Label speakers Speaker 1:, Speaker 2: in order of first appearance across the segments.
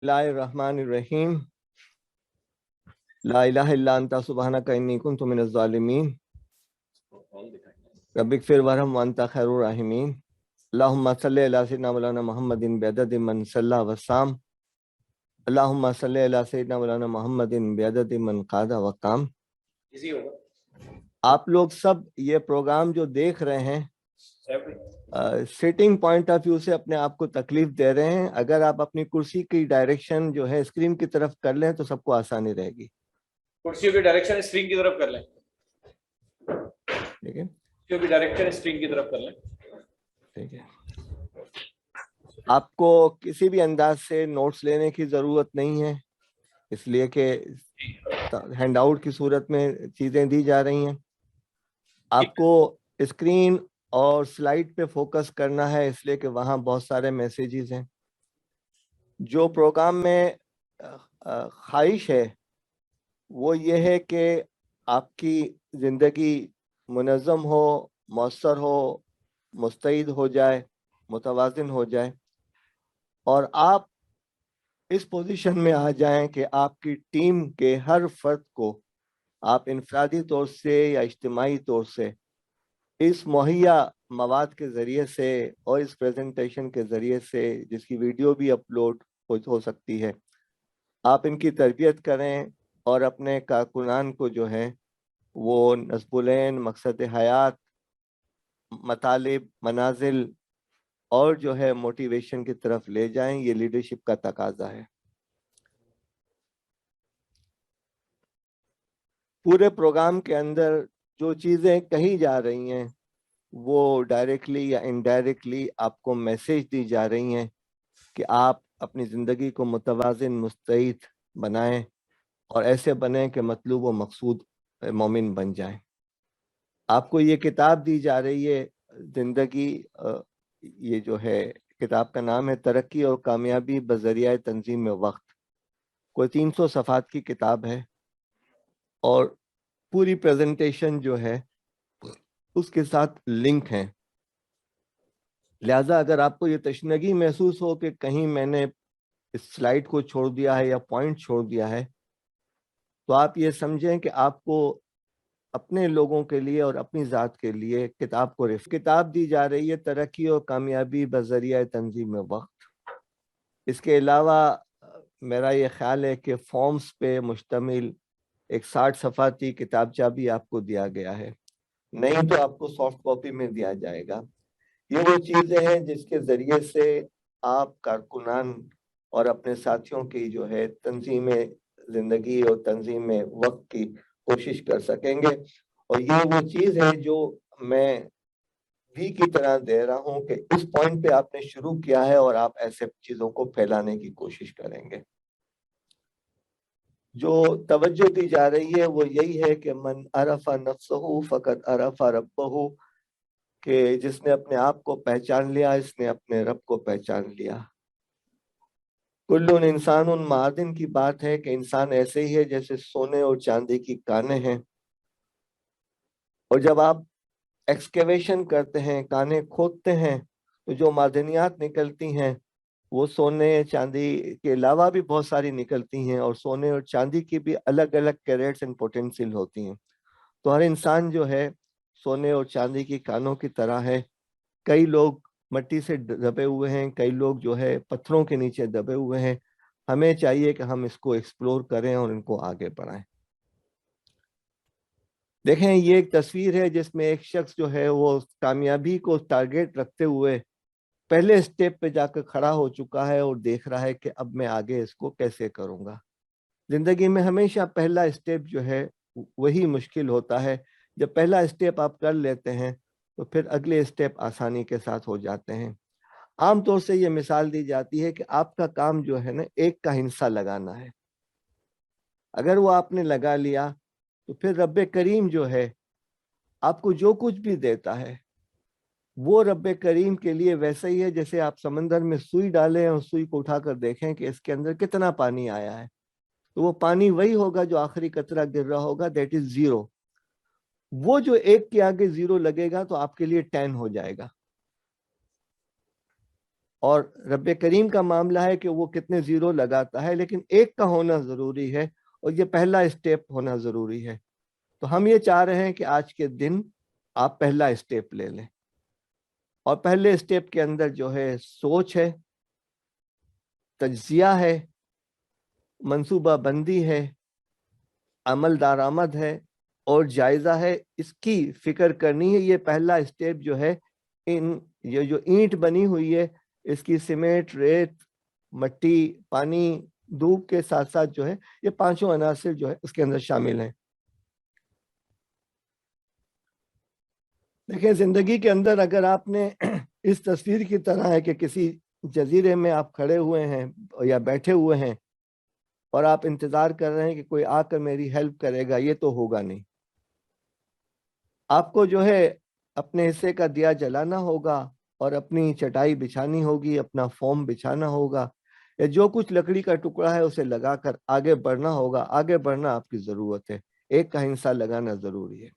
Speaker 1: बिस्मिल्लाहिर्रहमानिर्रहीम ला इलाहा इल्ला अंता सुब्हानका इन्नी कुन्तु मिनज़ ज़ालिमीन रब्बिग़फिर वरहम व अंता खैरुर राहिमीन अल्लाहुम्मा सल्लि अला सय्यिदिना मौलाना मुहम्मदिन बिअददि मन सल्ला व साम अल्लाहुम्मा सल्लि अला सय्यिदिना मौलाना मुहम्मदिन बिअददि मन क़ादा व काम। आप लोग सब ये प्रोग्राम जो देख रहे हैं सिटिंग पॉइंट ऑफ व्यू से अपने आप को तकलीफ दे रहे हैं। अगर आप अपनी कुर्सी की डायरेक्शन जो है स्क्रीन की तरफ कर लें तो सबको आसानी रहेगी।
Speaker 2: कुर्सियों की डायरेक्शन स्क्रीन की तरफ कर लें।
Speaker 1: ठीक है,
Speaker 2: कुर्सियों की डायरेक्शन स्क्रीन की तरफ कर लें।
Speaker 1: ठीक है। आपको किसी भी अंदाज से नोट्स लेने की जरूरत नहीं है, इसलिए कि हैंडआउट की सूरत में चीजें दी जा रही हैं। आपको स्क्रीन और स्लाइड पे फोकस करना है, इसलिए कि वहाँ बहुत सारे मैसेजेस हैं। जो प्रोग्राम में ख्वाहिश है वो ये है कि आपकी ज़िंदगी मुनज़्ज़म हो, मौसर हो, मुस्तैद हो जाए, मुतवाज़िन हो जाए और आप इस पोजीशन में आ जाएं कि आपकी टीम के हर फर्द को आप इनफरादी तौर से या इज्तिमाई तौर से इस मुहैया मवाद के ज़रिए से और इस प्रेजेंटेशन के ज़रिए से, जिसकी वीडियो भी अपलोड हो सकती है, आप इनकी तरबियत करें और अपने कारकुनान को जो है वो नस्बुलैन, मकसद हयात, मतालिब, मनाजिल और जो है मोटिवेशन की तरफ ले जाएं। ये लीडरशिप का तकाजा है। पूरे प्रोग्राम के अंदर जो चीज़ें कही जा रही हैं वो डायरेक्टली या इनडायरेक्टली आपको मैसेज दी जा रही हैं कि आप अपनी ज़िंदगी को मुतवाज़िन, मुस्तैद बनाएं और ऐसे बने कि मतलूब व मकसूद मोमिन बन जाएं। आपको ये किताब दी जा रही है ज़िंदगी, ये जो है किताब का नाम है तरक्की और कामयाबी बज़रिया तंजीम वक्त। कोई 300 सफ़ात की किताब है और पूरी प्रेजेंटेशन जो है उसके साथ लिंक है। लिहाजा अगर आपको ये तशनगी महसूस हो कि कहीं मैंने इस स्लाइड को छोड़ दिया है या पॉइंट छोड़ दिया है, तो आप ये समझें कि आपको अपने लोगों के लिए और अपनी ज़ात के लिए किताब दी जा रही है तरक्की और कामयाबी बज़रिया तंजीम वक्त। इसके अलावा मेरा ये ख्याल है कि फॉर्म्स पे मुश्तमिल एक 60 सफ़ाती किताबचा भी आपको दिया गया है, नहीं तो आपको सॉफ्ट कॉपी में दिया जाएगा। ये वो चीज़ें हैं जिसके ज़रिए से आप कारकुनान और अपने साथियों की जो है तंजीम ज़िंदगी और तंजीम वक्त की कोशिश कर सकेंगे। और ये वो चीज़ है जो मैं भी की तरह दे रहा हूँ कि इस पॉइंट पे आपने शुरू किया है और आप ऐसे चीज़ों को फैलाने की कोशिश करेंगे। जो तवज्जो दी जा रही है वो यही है कि मन अरफा नफ्सहू फ़क़द अरफा रब्बहू, कि जिसने अपने आप को पहचान लिया इसने अपने रब को पहचान लिया। कुल्लुन इंसानुन मादिन की बात है कि इंसान ऐसे ही है जैसे सोने और चांदी की कानें हैं, और जब आप एक्सकेवेशन करते हैं, कानें खोदते हैं, तो जो मादनियात निकलती हैं वो सोने चांदी के अलावा भी बहुत सारी निकलती हैं, और सोने और चांदी की भी अलग अलग कैरेट्स एंड पोटेंशियल होती हैं। तो हर इंसान जो है सोने और चांदी की कानों की तरह है। कई लोग मिट्टी से दबे हुए हैं, कई लोग जो है पत्थरों के नीचे दबे हुए हैं। हमें चाहिए कि हम इसको एक्सप्लोर करें और इनको आगे बढ़ाएं। देखें, ये एक तस्वीर है जिसमें एक शख्स जो है वो कामयाबी को टारगेट रखते हुए पहले स्टेप पे जाकर खड़ा हो चुका है और देख रहा है कि अब मैं आगे इसको कैसे करूंगा। जिंदगी में हमेशा पहला स्टेप जो है वही मुश्किल होता है। जब पहला स्टेप आप कर लेते हैं तो फिर अगले स्टेप आसानी के साथ हो जाते हैं। आमतौर से ये मिसाल दी जाती है कि आपका काम जो है ना, एक का हिस्सा लगाना है। अगर वो आपने लगा लिया तो फिर रब्बे करीम जो है आपको जो कुछ भी देता है वो रब्बे करीम के लिए वैसा ही है जैसे आप समंदर में सुई डालें और सुई को उठाकर देखें कि इसके अंदर कितना पानी आया है, तो वो पानी वही होगा जो आखिरी कतरा गिर रहा होगा, दैट इज जीरो। वो जो एक के आगे जीरो लगेगा तो आपके लिए 10 हो जाएगा। اور رب کریم کا معاملہ ہے کہ وہ کتنے زیرو لگاتا ہے، لیکن ایک کا ہونا ضروری ہے اور یہ پہلا اسٹیپ ہونا ضروری ہے۔ تو ہم یہ چاہ رہے ہیں کہ آج کے دن آپ پہلا اسٹیپ لے لیں، اور پہلے اسٹیپ کے اندر جو ہے سوچ ہے، تجزیہ ہے، منصوبہ بندی ہے، عمل درآمد ہے اور جائزہ ہے، اس کی فکر کرنی ہے۔ یہ پہلا اسٹیپ جو ہے، یہ جو اینٹ بنی ہوئی ہے اس کی سیمنٹ، ریت، مٹی، پانی، دھوپ کے ساتھ ساتھ جو ہے یہ پانچوں عناصر جو ہے اس کے اندر شامل ہیں۔ دیکھیں زندگی کے اندر اگر آپ نے اس تصویر کی طرح ہے کہ کسی جزیرے میں آپ کھڑے ہوئے ہیں یا بیٹھے ہوئے ہیں اور آپ انتظار کر رہے ہیں کہ کوئی آ کر میری ہیلپ کرے گا، یہ تو ہوگا نہیں۔ آپ کو جو ہے اپنے حصے کا دیا جلانا ہوگا اور اپنی چٹائی بچھانی ہوگی، اپنا فوم بچھانا ہوگا، یا جو کچھ لکڑی کا ٹکڑا ہے اسے لگا کر آگے بڑھنا ہوگا۔ آگے بڑھنا آپ کی ضرورت ہے، ایک کا ہنسا لگانا ضروری ہے۔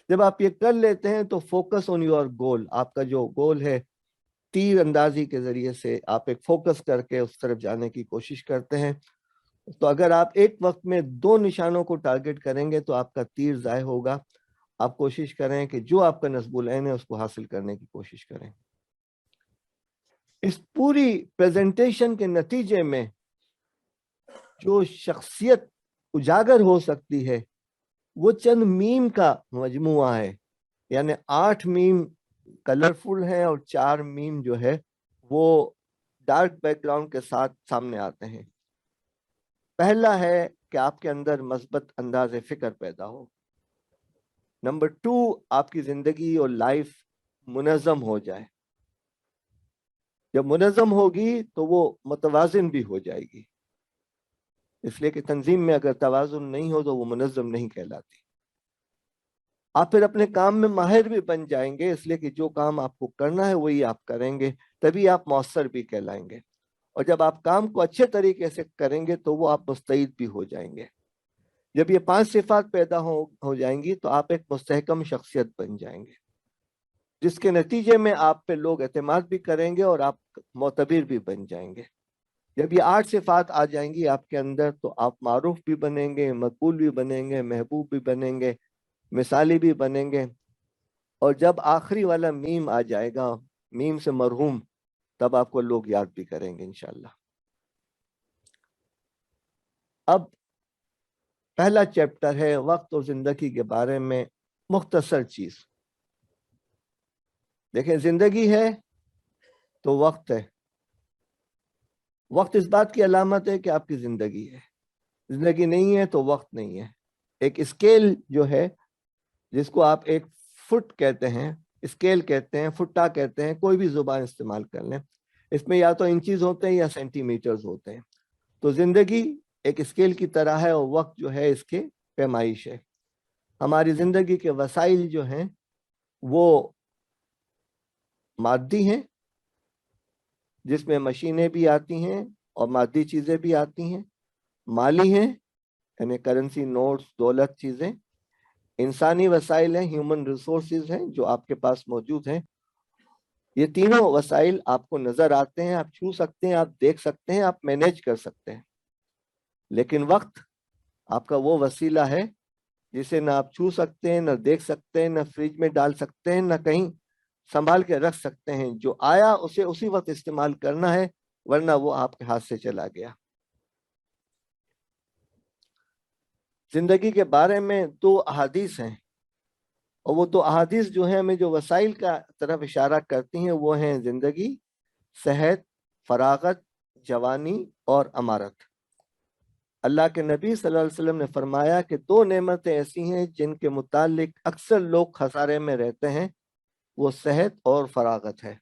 Speaker 1: جب آپ یہ کر لیتے ہیں تو فوکس آن یور گول، آپ کا جو گول ہے تیر اندازی کے ذریعے سے آپ ایک فوکس کر کے اس طرف جانے کی کوشش کرتے ہیں۔ تو اگر آپ ایک وقت میں 2 نشانوں کو ٹارگٹ کریں گے تو آپ کا تیر ضائع ہوگا۔ آپ کوشش کریں کہ جو آپ کا نصب العین ہے اس کو حاصل کرنے کی کوشش کریں۔ اس پوری پریزنٹیشن کے نتیجے میں جو شخصیت اجاگر ہو سکتی ہے وہ چند میم کا مجموعہ ہے، یعنی 8 میم کلرفل ہیں اور 4 میم جو ہے وہ ڈارک بیک گراؤنڈ کے ساتھ سامنے آتے ہیں۔ پہلا ہے کہ آپ کے اندر مثبت انداز فکر پیدا ہو۔ نمبر 2، آپ کی زندگی اور لائف منظم ہو جائے۔ جب منظم ہوگی تو وہ متوازن بھی ہو جائے گی، اس لیے کہ تنظیم میں اگر توازن نہیں ہو تو وہ منظم نہیں کہلاتی۔ آپ پھر اپنے کام میں ماہر بھی بن جائیں گے، اس لیے کہ جو کام آپ کو کرنا ہے وہی آپ کریں گے، تبھی آپ مؤثر بھی کہلائیں گے۔ اور جب آپ کام کو اچھے طریقے سے کریں گے تو وہ آپ مستعد بھی ہو جائیں گے۔ جب یہ 5 صفات پیدا ہو جائیں گی تو آپ ایک مستحکم شخصیت بن جائیں گے، جس کے نتیجے میں آپ پہ لوگ اعتماد بھی کریں گے اور آپ معتبر بھی بن جائیں گے۔ جب یہ 8 صفات آ جائیں گی آپ کے اندر تو آپ معروف بھی بنیں گے، مقبول بھی بنیں گے، محبوب بھی بنیں گے، مثالی بھی بنیں گے۔ اور جب آخری والا میم آ جائے گا، میم سے مرحوم، تب آپ کو لوگ یاد بھی کریں گے انشاءاللہ۔ اب پہلا چیپٹر ہے وقت اور زندگی کے بارے میں مختصر چیز۔ دیکھیں زندگی ہے تو وقت ہے۔ وقت اس بات کی علامت ہے کہ آپ کی زندگی ہے، زندگی نہیں ہے تو وقت نہیں ہے۔ ایک اسکیل جو ہے جس کو آپ ایک فٹ کہتے ہیں، اسکیل کہتے ہیں، فٹا کہتے ہیں، کوئی بھی زبان استعمال کر لیں، اس میں یا تو انچیز ہوتے ہیں یا سینٹی میٹرز ہوتے ہیں۔ تو زندگی ایک اسکیل کی طرح ہے اور وقت جو ہے اس کے پیمائش ہے۔ ہماری زندگی کے وسائل جو ہیں وہ مادی ہیں، جس میں مشینیں بھی آتی ہیں اور مادی چیزیں بھی آتی ہیں، مالی ہیں یعنی کرنسی، نوٹس، دولت، چیزیں، انسانی وسائل ہیں، ہیومن ریسورسز ہیں جو آپ کے پاس موجود ہیں۔ یہ تینوں وسائل آپ کو نظر آتے ہیں، آپ چھو سکتے ہیں، آپ دیکھ سکتے ہیں، آپ مینیج کر سکتے ہیں۔ لیکن وقت آپ کا وہ وسیلہ ہے جسے نہ آپ چھو سکتے ہیں، نہ دیکھ سکتے ہیں، نہ فریج میں ڈال سکتے ہیں، نہ کہیں سنبھال کے رکھ سکتے ہیں۔ جو آیا اسے اسی وقت استعمال کرنا ہے، ورنہ وہ آپ کے ہاتھ سے چلا گیا۔ زندگی کے بارے میں 2 احادیث ہیں، اور وہ 2 احادیث جو ہیں ہمیں جو وسائل کا طرف اشارہ کرتی ہیں وہ ہیں زندگی، صحت، فراغت، جوانی اور امارت۔ اللہ کے نبی صلی اللہ علیہ وسلم نے فرمایا کہ 2 نعمتیں ایسی ہیں جن کے متعلق اکثر لوگ خسارے میں رہتے ہیں، وہ صحت اور فراغت ہے۔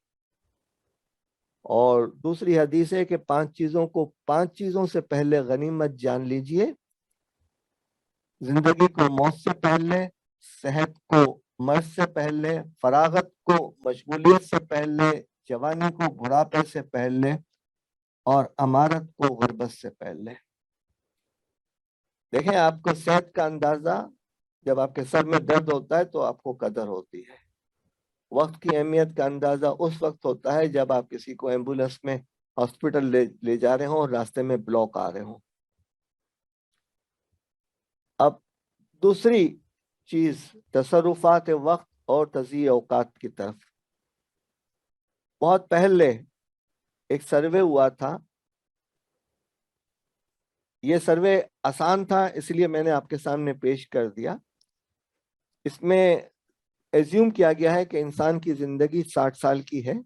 Speaker 1: اور دوسری حدیث ہے کہ 5 چیزوں سے پہلے غنیمت جان لیجئے: زندگی کو موت سے پہلے، صحت کو مرض سے پہلے، فراغت کو مشغولیت سے پہلے، جوانی کو بڑھاپے سے پہلے، اور امارت کو غربت سے پہلے۔ دیکھیں آپ کو صحت کا اندازہ جب آپ کے سر میں درد ہوتا ہے تو آپ کو قدر ہوتی ہے، वक्त की अहमियत का अंदाजा उस वक्त होता है जब आप किसी को एम्बुलेंस में हॉस्पिटल ले जा रहे हो और रास्ते में ब्लॉक आ रहे हो। अब दूसरी चीज, तसरुफात वक्त और तज़ीय औकात की तरफ। बहुत पहले एक सर्वे हुआ था, ये सर्वे आसान था इसलिए मैंने आपके सामने पेश कर दिया। इसमें एज्यूम किया गया है कि इंसान की जिंदगी 60 साल की है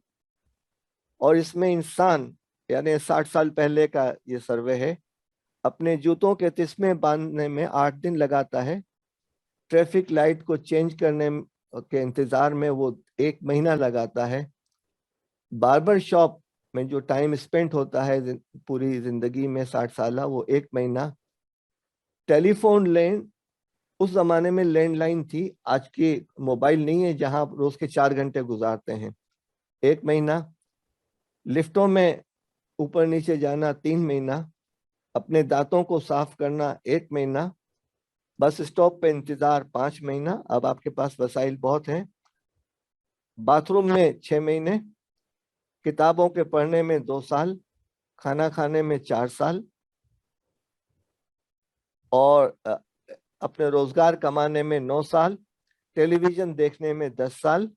Speaker 1: और इसमें इंसान, यानी 60 साल पहले का ये सर्वे है, अपने जूतों के तिस्मे बांधने में 8 दिन लगाता है, ट्रैफिक लाइट को चेंज करने के इंतजार में वो 1 महीना लगाता है, बार्बर शॉप में जो टाइम स्पेंड होता है पूरी जिंदगी में 60 साल, वो 1 महीना, टेलीफोन लाइन, उस जमाने में लैंडलाइन थी, आज की मोबाइल नहीं है जहां आप रोज के 4 घंटे गुजारते हैं, 1 महीना, लिफ्टों में ऊपर नीचे जाना 3 महीना, अपने दांतों को साफ करना 1 महीना, बस स्टॉप पे इंतजार 5 महीना, अब आपके पास वसाइल बहुत हैं, बाथरूम में 6 महीने, किताबों के पढ़ने में 2 साल, खाना खाने में 4 साल, और अपने रोजगार कमाने में 9 साल, टेलीविजन देखने में 10 साल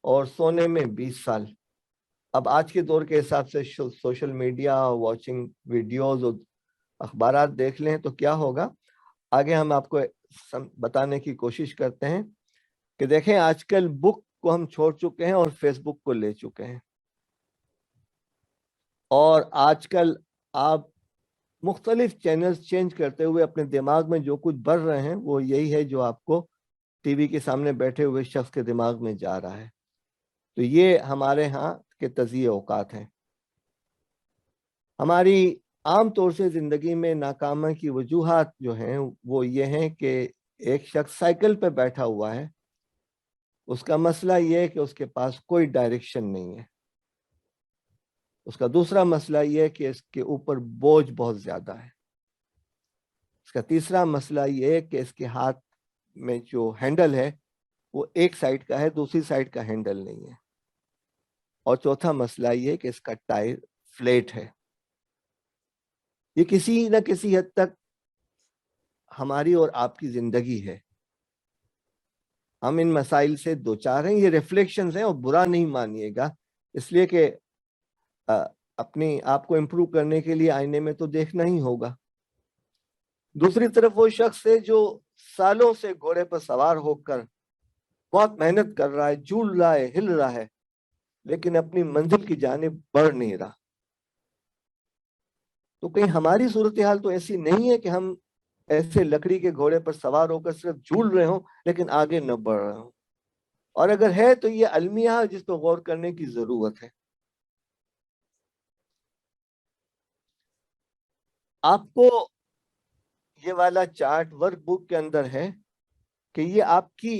Speaker 1: और सोने में 20 साल। अब आज के दौर के हिसाब से सोशल मीडिया, वॉचिंग वीडियोस और अखबारात देख लें तो क्या होगा, आगे हम आपको बताने की कोशिश करते हैं कि देखें आजकल बुक को हम छोड़ चुके हैं और फेसबुक को ले चुके हैं, और आजकल आप मुख्तलिफ चैनल्स चेंज करते हुए अपने दिमाग में जो कुछ भर रहे हैं वो यही है जो आपको टीवी के सामने बैठे हुए शख्स के दिमाग में जा रहा है। तो ये हमारे यहाँ के तज़ीय औकात हैं। हमारी आम तौर से जिंदगी में नाकामी की वजूहात जो हैं वो ये हैं कि एक शख्स साइकिल पे बैठा हुआ है, उसका मसला ये है कि उसके पास कोई डायरेक्शन नहीं है। उसका दूसरा मसला ये है कि इसके ऊपर बोझ बहुत ज्यादा है। इसका तीसरा मसला ये है कि इसके हाथ में जो हैंडल है वो एक साइड का है, दूसरी साइड का हैंडल नहीं है। और चौथा मसला ये है कि इसका टायर फ्लैट है। ये किसी न किसी हद तक हमारी और आपकी जिंदगी है। हम इन मसाइल से दो चार हैं, ये रिफ्लेक्शंस हैं और बुरा नहीं मानिएगा, इसलिए कि अपनी आप को इम्प्रूव करने के लिए आईने में तो देखना ही होगा। दूसरी तरफ वो शख्स है जो सालों से घोड़े पर सवार होकर बहुत मेहनत कर रहा है, झूल रहा है, हिल रहा है, लेकिन अपनी मंजिल की जानिब बढ़ नहीं रहा। तो कहीं हमारी सूरत हाल तो ऐसी नहीं है कि हम ऐसे लकड़ी के घोड़े पर सवार होकर सिर्फ झूल रहे हो लेकिन आगे न बढ़ रहे हो, और अगर है तो ये अलमिया है जिस पर गौर करने की जरूरत है। आपको ये वाला चार्ट वर्कबुक के अंदर है कि ये आपकी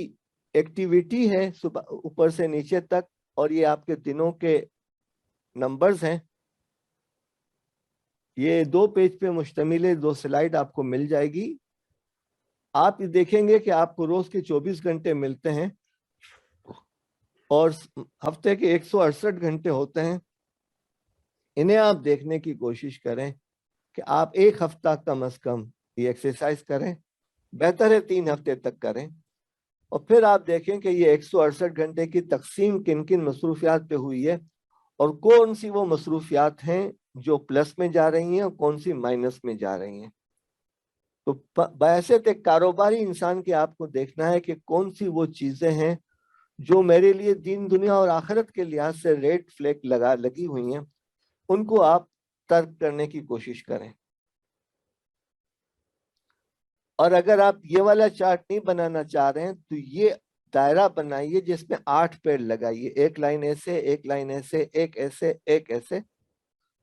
Speaker 1: एक्टिविटी है सुबह ऊपर से नीचे तक, और ये आपके दिनों के नंबर्स हैं। ये 2 पेज पे मुश्तमिल है, 2 स्लाइड आपको मिल जाएगी। आप ये देखेंगे कि आपको रोज के 24 घंटे मिलते हैं और हफ्ते के 168 घंटे होते हैं। इन्हें आप देखने की कोशिश करें कि आप 1 हफ्ता कम से कम ये एक्सरसाइज करें, बेहतर है 3 हफ्ते तक करें, और फिर आप देखें कि ये 168 घंटे की तकसीम किन किन मसरूफियात पे हुई है और कौन सी वो मसरूफियात हैं जो प्लस में जा रही हैं और कौन सी माइनस में जा रही हैं। तो बहैसियत एक कारोबारी इंसान के आपको देखना है कि कौन सी वो चीजें हैं जो मेरे लिए दीन दुनिया और आखिरत के लिहाज से रेड फ्लैग लगी हुई हैं, उनको आप तर्क करने की कोशिश करें। और अगर आप ये वाला चार्ट नहीं बनाना चाह रहे हैं तो ये दायरा बनाइए जिसमें 8 पेड़ लगाइए, 1 लाइन ऐसे, 1 लाइन ऐसे, एक ऐसे, एक ऐसे,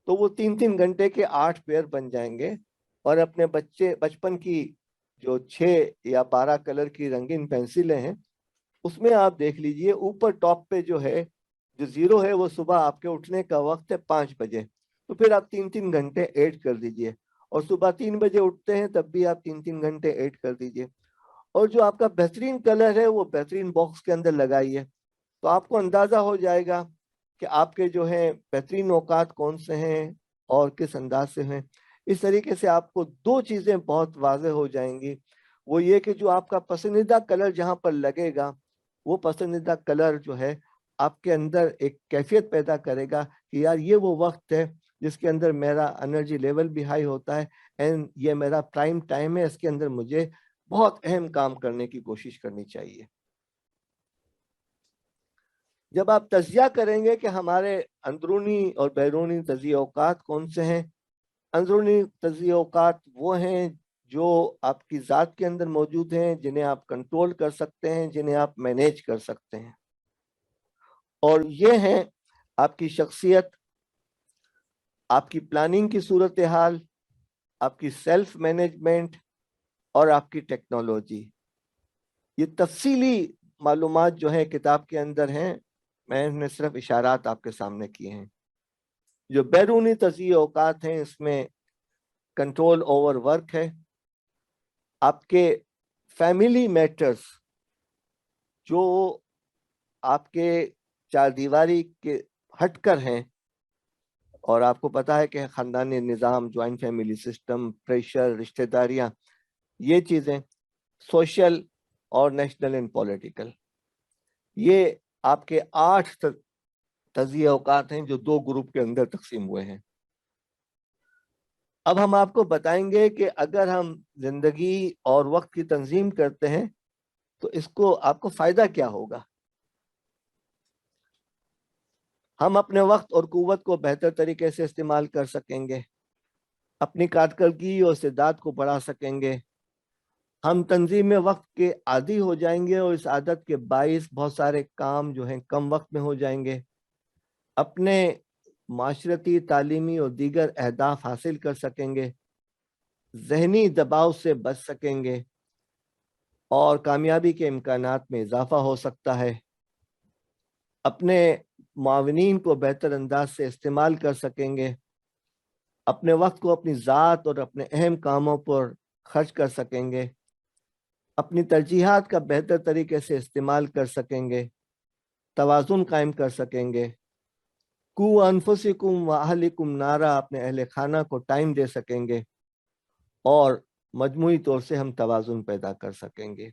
Speaker 1: तो वो 3-3 घंटे के 8 पेड़ बन जाएंगे। और अपने बचपन की जो 6 या 12 कलर की रंगीन पेंसिलें हैं उसमें आप देख लीजिए, ऊपर टॉप पे जो है, जो 0 है, वो सुबह आपके उठने का वक्त है 5 बजे, तो फिर आप 3-3 घंटे ऐड कर दीजिए। और सुबह 3 बजे उठते हैं तब भी आप 3-3 घंटे ऐड कर दीजिए। और जो आपका बेहतरीन कलर है वो बेहतरीन बॉक्स के अंदर लगाइए। तो आपको अंदाजा हो जाएगा कि आपके जो है बेहतरीन औकात कौन से हैं और किस अंदाज से हैं। इस तरीके से आपको दो चीजें बहुत वाज़ेह हो जाएंगी। वो ये कि जो आपका पसंदीदा कलर जहां पर लगेगा, वो पसंदीदा कलर जो है आपके अंदर एक कैफियत पैदा करेगा कि यार ये वो वक्त है जिसके अंदर मेरा एनर्जी लेवल भी हाई होता है एंड ये मेरा प्राइम टाइम है, इसके अंदर मुझे बहुत अहम काम करने की कोशिश करनी चाहिए। जब आप तजिया करेंगे कि हमारे अंदरूनी और बैरूनी तजिए औकात कौन से हैं, अंदरूनी तजिए औकात वो हैं जो आपकी ज़ात के अंदर मौजूद हैं, जिन्हें आप कंट्रोल कर सकते हैं, जिन्हें आप मैनेज कर सकते हैं, और ये हैं आपकी शख्सियत, आपकी प्लानिंग की सूरत हाल, आपकी सेल्फ मैनेजमेंट और आपकी टेक्नोलॉजी। ये तफसीली मालूमात जो है किताब के अंदर हैं, मैंने सिर्फ इशारात आपके सामने किए हैं। जो बैरूनी तजिए औकात हैं इसमें कंट्रोल ओवर वर्क है, आपके फैमिली मैटर्स जो आपके चार दीवारी के हटकर हैं, और आपको पता है कि खानदानी निज़ाम, ज्वाइंट फैमिली सिस्टम, प्रेशर, रिश्तेदारियां, ये चीज़ें सोशल और नेशनल एंड पॉलिटिकल, ये आपके 8 तजिए औकात हैं जो 2 ग्रुप के अंदर तकसीम हुए हैं। अब हम आपको बताएंगे कि अगर हम जिंदगी और वक्त की तंजीम करते हैं तो इसको आपको फायदा क्या होगा। हम अपने वक्त और कुव्वत को बेहतर तरीके से इस्तेमाल कर सकेंगे, अपनी कारकर्दगी और इस्तेदाद को बढ़ा सकेंगे, हम तंजीम में वक्त के आदी हो जाएंगे और इस आदत के बाइस बहुत सारे काम जो हैं कम वक्त में हो जाएंगे, अपने माशरती, तालीमी और दीगर अहदाफ हासिल कर सकेंगे, जहनी दबाव से बच सकेंगे और कामयाबी के इम्कानात में इजाफा हो सकता है, अपने मुआविनीन को बेहतर अंदाज से इस्तेमाल कर सकेंगे, अपने वक्त को अपनी ज़ात और अपने अहम कामों पर खर्च कर सकेंगे, अपनी तरजीहात का बेहतर तरीके से इस्तेमाल कर सकेंगे, तवाज़ुन कायम कर सकेंगे, कू अनफुसिकुम व अहलिकुम नारा, अपने अहले खाना को टाइम दे सकेंगे और मजमूई तौर से हम तवाज़ुन पैदा कर सकेंगे।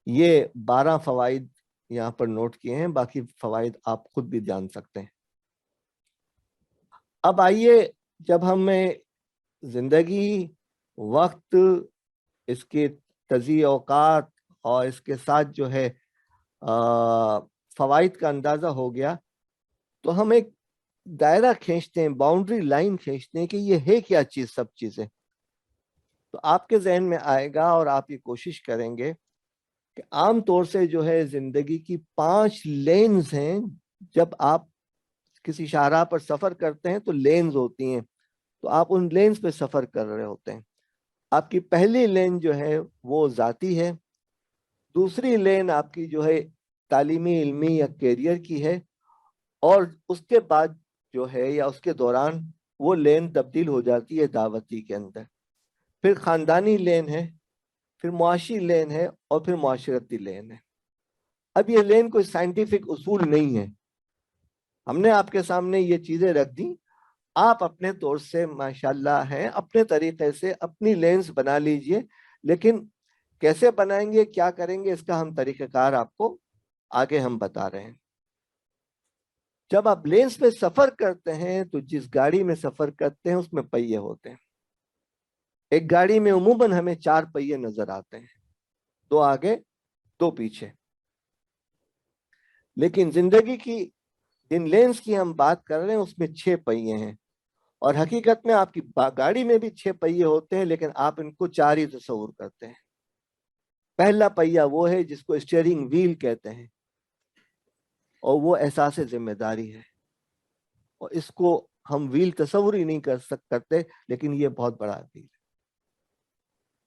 Speaker 1: ये 12 फ़वाइद यहाँ पर नोट किए हैं, बाकी फ़वाइद आप खुद भी जान सकते हैं। अब आइए, जब हमें ज़िंदगी, वक्त, इसके तज़ीए औकात और इसके साथ जो है फ़वाइद का अंदाज़ा हो गया, तो हम एक दायरा खींचते हैं, बाउंड्री लाइन खींचते हैं कि ये है क्या चीज़, सब चीज़ें। तो आपके जहन में आएगा और आप ये कोशिश करेंगे कि आम तौर से जो है ज़िंदगी की 5 लेन्स हैं। जब आप किसी शाहराह पर सफ़र करते हैं तो लेन्स होती हैं, तो आप उन लेन्स पे सफ़र कर रहे होते हैं। आपकी पहली लेन जो है वो ज़ाती है, दूसरी लेन आपकी जो है तालीमी, इल्मी या कैरियर की है, और उसके बाद जो है या उसके दौरान वो लेन तब्दील हो जाती है दावती के अंदर। फिर ख़ानदानी लेन है, फिर मुआशी लेन है और फिर मुआशरती लेन है। अब ये लेन कोई साइंटिफिक उसूल नहीं है, हमने आपके सामने ये चीज़ें रख दी, आप अपने तौर से माशाल्लाह हैं, अपने तरीके से अपनी लेंस बना लीजिए, लेकिन कैसे बनाएंगे, क्या करेंगे, इसका हम तरीक़ेकार आपको आगे हम बता रहे हैं। जब आप लेंस पे सफ़र करते हैं तो जिस गाड़ी में सफ़र करते हैं उसमें पहिए होते हैं। एक गाड़ी में उमूमन हमें 4 पहिए नजर आते हैं, 2 आगे 2 पीछे, लेकिन जिंदगी की जिन लेंस की हम बात कर रहे हैं उसमें 6 पहिए हैं, और हकीकत में आपकी गाड़ी में भी 6 पहिए होते हैं, लेकिन आप इनको 4 ही तस्वुर करते हैं। पहला पहिया वो है जिसको स्टीयरिंग व्हील कहते हैं, और वो एहसास जिम्मेदारी है, और इसको हम व्हील तस्वुर ही नहीं करते, लेकिन ये बहुत बड़ा व्हील है।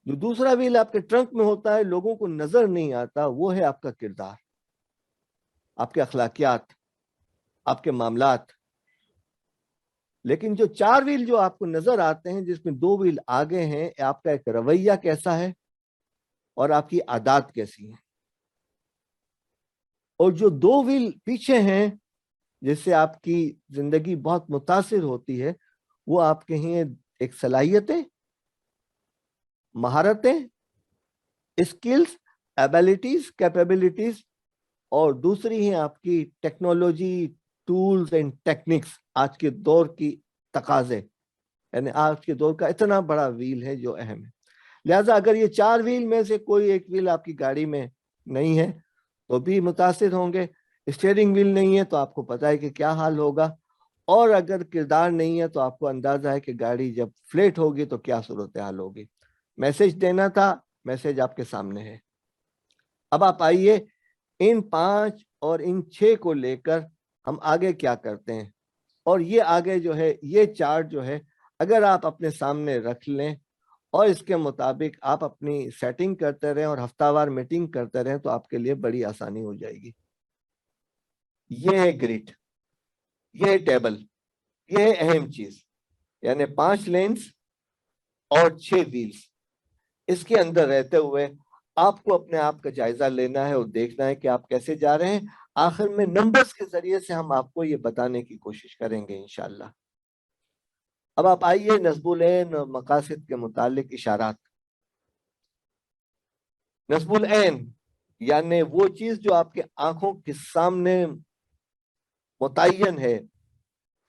Speaker 1: जो दूसरा व्हील आपके ट्रंक में होता है, लोगों को नजर नहीं आता, वो है आपका किरदार, आपके अखलाकियात, आपके मामलात। लेकिन जो 4 व्हील जो आपको नजर आते हैं, जिसमें 2 व्हील आगे हैं, आपका एक रवैया कैसा है और आपकी आदत कैसी है, और जो 2 व्हील पीछे हैं जिससे आपकी जिंदगी बहुत मुतासिर होती है, वो आपके हैं एक सलाहियतें, महारतें, स्किल्स, एबिलिटीज, कैपेबिलिटीज, और दूसरी है आपकी टेक्नोलॉजी, टूल्स एंड टेक्निक्स। आज के दौर की तकाजे, यानी आज के दौर का इतना बड़ा व्हील है जो अहम है। लिहाजा अगर ये 4 व्हील में से कोई एक व्हील आपकी गाड़ी में नहीं है तो भी मुतासिर होंगे। स्टीयरिंग व्हील नहीं है तो आपको पता है कि क्या हाल होगा, और अगर किरदार नहीं है तो आपको अंदाजा है कि गाड़ी जब फ्लैट होगी तो क्या सूरत हाल होगी। मैसेज देना था, मैसेज आपके सामने है। अब आप आइए इन 5 और इन 6 को लेकर हम आगे क्या करते हैं। और ये आगे जो है, ये चार्ट जो है, अगर आप अपने सामने रख लें और इसके मुताबिक आप अपनी सेटिंग करते रहें और हफ्तावार मीटिंग करते रहें तो आपके लिए बड़ी आसानी हो जाएगी। ये है ग्रिड, ये है टेबल, ये है अहम चीज, यानी 5 लेन्स और 6 व्हील्स। इसके अंदर रहते हुए आपको अपने आप का जायजा लेना है और देखना है कि आप कैसे जा रहे हैं। आखिर में नंबर्स के जरिए से हम आपको ये बताने की कोशिश करेंगे इंशाल्लाह। अब आप आइए नस्बुल ऐन और मकासिद के मुतालिक इशारात। नस्बुल ऐन यानी वो चीज जो आपके आंखों के सामने मुतय्यन है।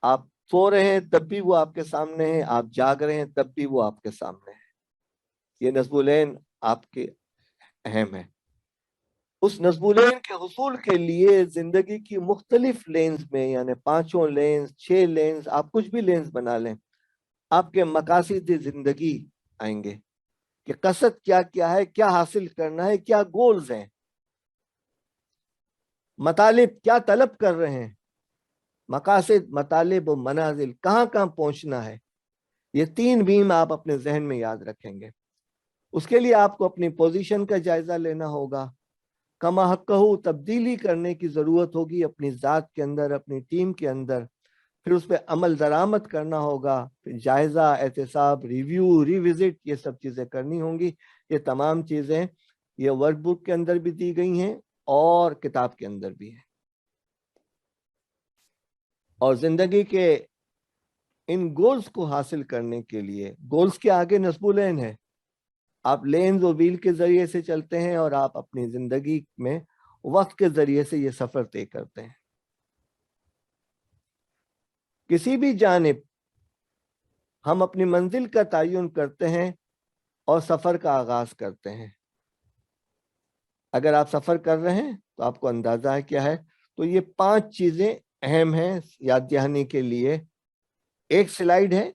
Speaker 1: आप सो रहे हैं तब भी वो आपके सामने है, आप जाग रहे हैं तब भी वो आपके सामने है। ये नस्बुल ऐन आपके अहम है। उस नस्बुल ऐन के हुसूल के लिए जिंदगी की मुख्तलिफ लेन्स में, यानी 5 लेन्स, 6 लेन्स, आप कुछ भी लेन्स बना लें, आपके मकासिद जिंदगी आएंगे कि कसद क्या क्या है, क्या हासिल करना है, क्या गोल्स हैं, मतालिब क्या तलब कर रहे हैं, मकासिद, मतालिब और मनाजिल कहाँ कहाँ पहुंचना है। ये 3 बीम आप अपने जहन में याद रखेंगे। उसके लिए आपको अपनी पोजीशन का जायजा लेना होगा। कमा हक़्क़हू तब्दीली करने की जरूरत होगी अपनी जात के अंदर, अपनी टीम के अंदर। फिर उस पर अमल दरामद करना होगा, फिर जायजा, एहतसाब, रिव्यू, रिविजिट, ये सब चीजें करनी होंगी। ये तमाम चीजें ये वर्कबुक के अंदर भी दी गई हैं और किताब के अंदर भी है। और जिंदगी के इन गोल्स को हासिल करने के लिए, गोल्स के आगे नस्बुल ऐन है। आप लेन्स और व्हील के जरिए से चलते हैं और आप अपनी जिंदगी में वक्त के जरिए से ये सफर तय करते हैं। किसी भी जानिब हम अपनी मंजिल का तयन करते हैं और सफर का आगाज करते हैं। अगर आप सफर कर रहे हैं तो आपको अंदाजा है क्या है। तो ये 5 चीजें अहम हैं याद दहानी के लिए। एक स्लाइड है,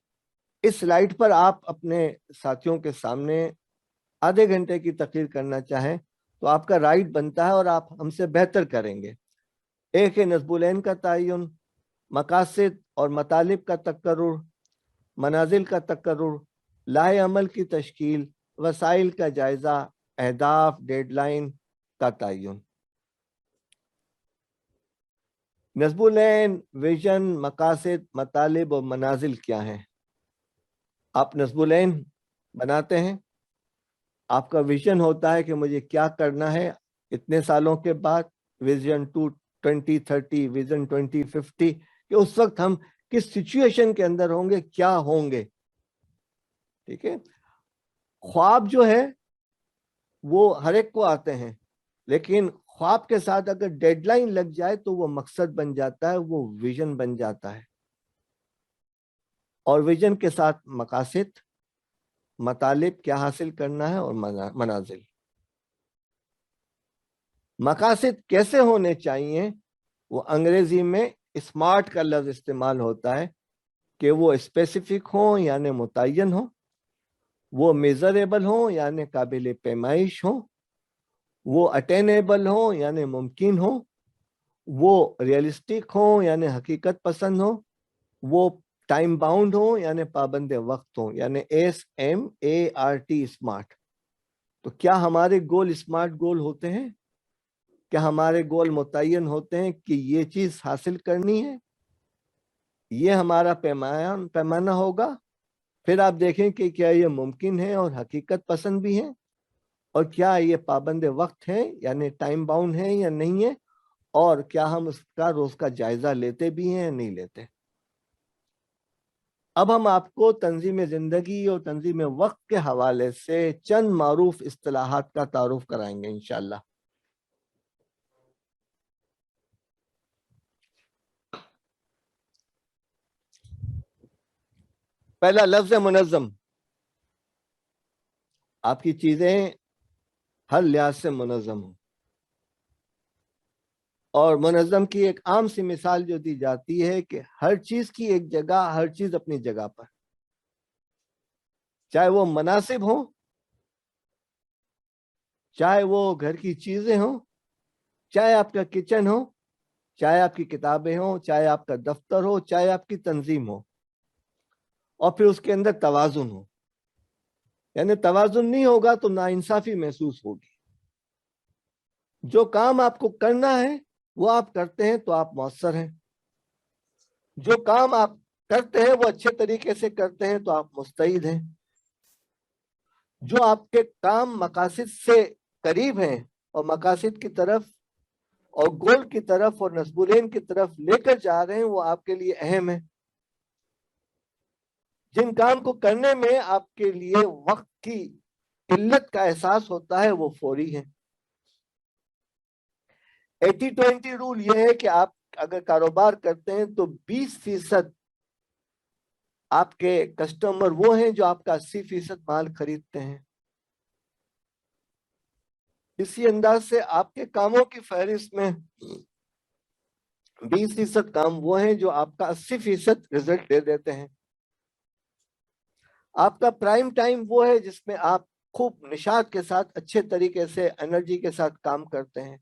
Speaker 1: इस स्लाइड पर आप अपने साथियों के सामने आधे घंटे की तकरीर करना चाहें तो आपका राइट बनता है और आप हमसे बेहतर करेंगे। एक है नस्बुल ऐन का तयन, मकासिद और मतालिब का तकर्रुर, मनाजिल का तकर्रुर, लाहे अमल की तश्कील, वसाइल का जायजा, अहदाफ, डेडलाइन का तयन। नस्बुल ऐन, विजन, मकासिद, मतालिब और मनाजिल क्या हैं। आप नस्बुल ऐन बनाते हैं, आपका विजन होता है कि मुझे क्या करना है इतने सालों के बाद, विजन 2030, विजन 2050, कि उस वक्त हम किस सिचुएशन के अंदर होंगे, क्या होंगे। ठीक है। ख्वाब जो है वो हर एक को आते हैं, लेकिन ख्वाब के साथ अगर डेडलाइन लग जाए तो वो मकसद बन जाता है, वो विजन बन जाता है। और विजन के साथ मकासिद, मतालिब क्या हासिल करना है, और मनाजिल। मकासिद कैसे होने चाहिए, वो अंग्रेजी में स्मार्ट का लफ्ज इस्तेमाल होता है कि वो स्पेसिफिक हो यानी मुतय्यन हो, वो मेजरेबल हो यानी काबिल पैमाइश हो, वो अटेनेबल हो यानी मुमकिन हो, वो रियलिस्टिक हो यानी हकीकत पसंद हो, वो टाइम बाउंड हो यानी पाबंद वक्त हो, यानी SMART, स्मार्ट। तो क्या हमारे गोल स्मार्ट गोल होते हैं? क्या हमारे गोल मुतय्यन होते हैं कि ये चीज हासिल करनी है, ये हमारा पैमाना होगा? फिर आप देखें कि क्या ये मुमकिन है और हकीकत पसंद भी है, और क्या ये पाबंद वक्त है यानी टाइम बाउंड है या नहीं है, اور کیا ہم اس کا روز کا جائزہ لیتے بھی ہیں یا نہیں لیتے. اب ہم آپ کو تنظیم زندگی اور تنظیم وقت کے حوالے سے چند معروف اصطلاحات کا تعارف کرائیں گے انشاءاللہ. پہلا لفظ منظم. آپ کی چیزیں ہر لحاظ سے منظم ہوں. اور منظم کی ایک عام سی مثال جو دی جاتی ہے کہ ہر چیز کی ایک جگہ، ہر چیز اپنی جگہ پر، چاہے وہ مناسب ہوں، چاہے وہ گھر کی چیزیں ہوں، چاہے آپ کا کچن ہو، چاہے آپ کی کتابیں ہوں، چاہے آپ کا دفتر ہو، چاہے آپ کی تنظیم ہو. اور پھر اس کے اندر توازن ہو. یعنی توازن نہیں ہوگا تو ناانصافی محسوس ہوگی. جو کام آپ کو کرنا ہے وہ آپ کرتے ہیں تو آپ مؤثر ہیں. جو کام آپ کرتے ہیں وہ اچھے طریقے سے کرتے ہیں تو آپ مستعد ہیں. جو آپ کے کام مقاصد سے قریب ہیں اور مقاصد کی طرف اور گول کی طرف اور نصبولین کی طرف لے کر جا رہے ہیں وہ آپ کے لیے اہم ہے. جن کام کو کرنے میں آپ کے لیے وقت کی قلت کا احساس ہوتا ہے وہ فوری ہے. 80-20 رول یہ ہے کہ آپ اگر کاروبار کرتے ہیں تو 20% آپ کے کسٹمر وہ ہیں جو آپ کا 80% مال خریدتے ہیں. اسی انداز سے آپ کے کاموں کی فہرست میں 20% کام وہ ہیں جو آپ کا 80% رزلٹ دے دیتے ہیں. آپ کا پرائم ٹائم وہ ہے جس میں آپ خوب نشاط کے ساتھ اچھے طریقے سے انرجی کے ساتھ کام کرتے ہیں.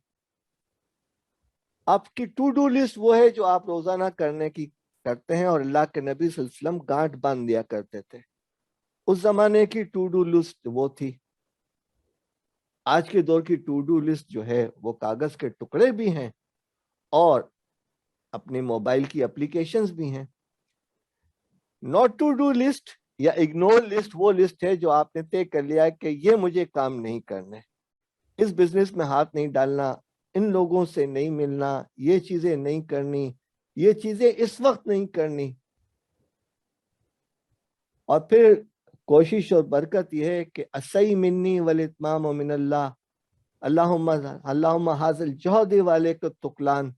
Speaker 1: آپ کی ٹو ڈو لسٹ وہ ہے جو آپ روزانہ کرنے کی کرتے ہیں اور اللہ کے نبی صلی اللہ علیہ وسلم گانٹھ باندھ دیا کرتے تھے. اس زمانے کی ٹو ڈو لسٹ وہ تھی. آج کے دور کی ٹو ڈو لسٹ جو ہے وہ کاغذ کے ٹکڑے بھی ہیں اور اپنی موبائل کی اپلیکیشنز بھی ہیں. ناٹ ٹو ڈو لسٹ یا اگنور لسٹ وہ لسٹ ہے جو آپ نے طے کر لیا کہ یہ مجھے کام نہیں کرنے، اس بزنس میں ہاتھ نہیں ڈالنا، ان لوگوں سے نہیں ملنا، یہ چیزیں نہیں کرنی، یہ چیزیں اس وقت نہیں کرنی. اور پھر کوشش اور برکت یہ ہے کہ اسی منی والاتمام من اللہ، اللہم حاصل جہدی والے کو تقلان،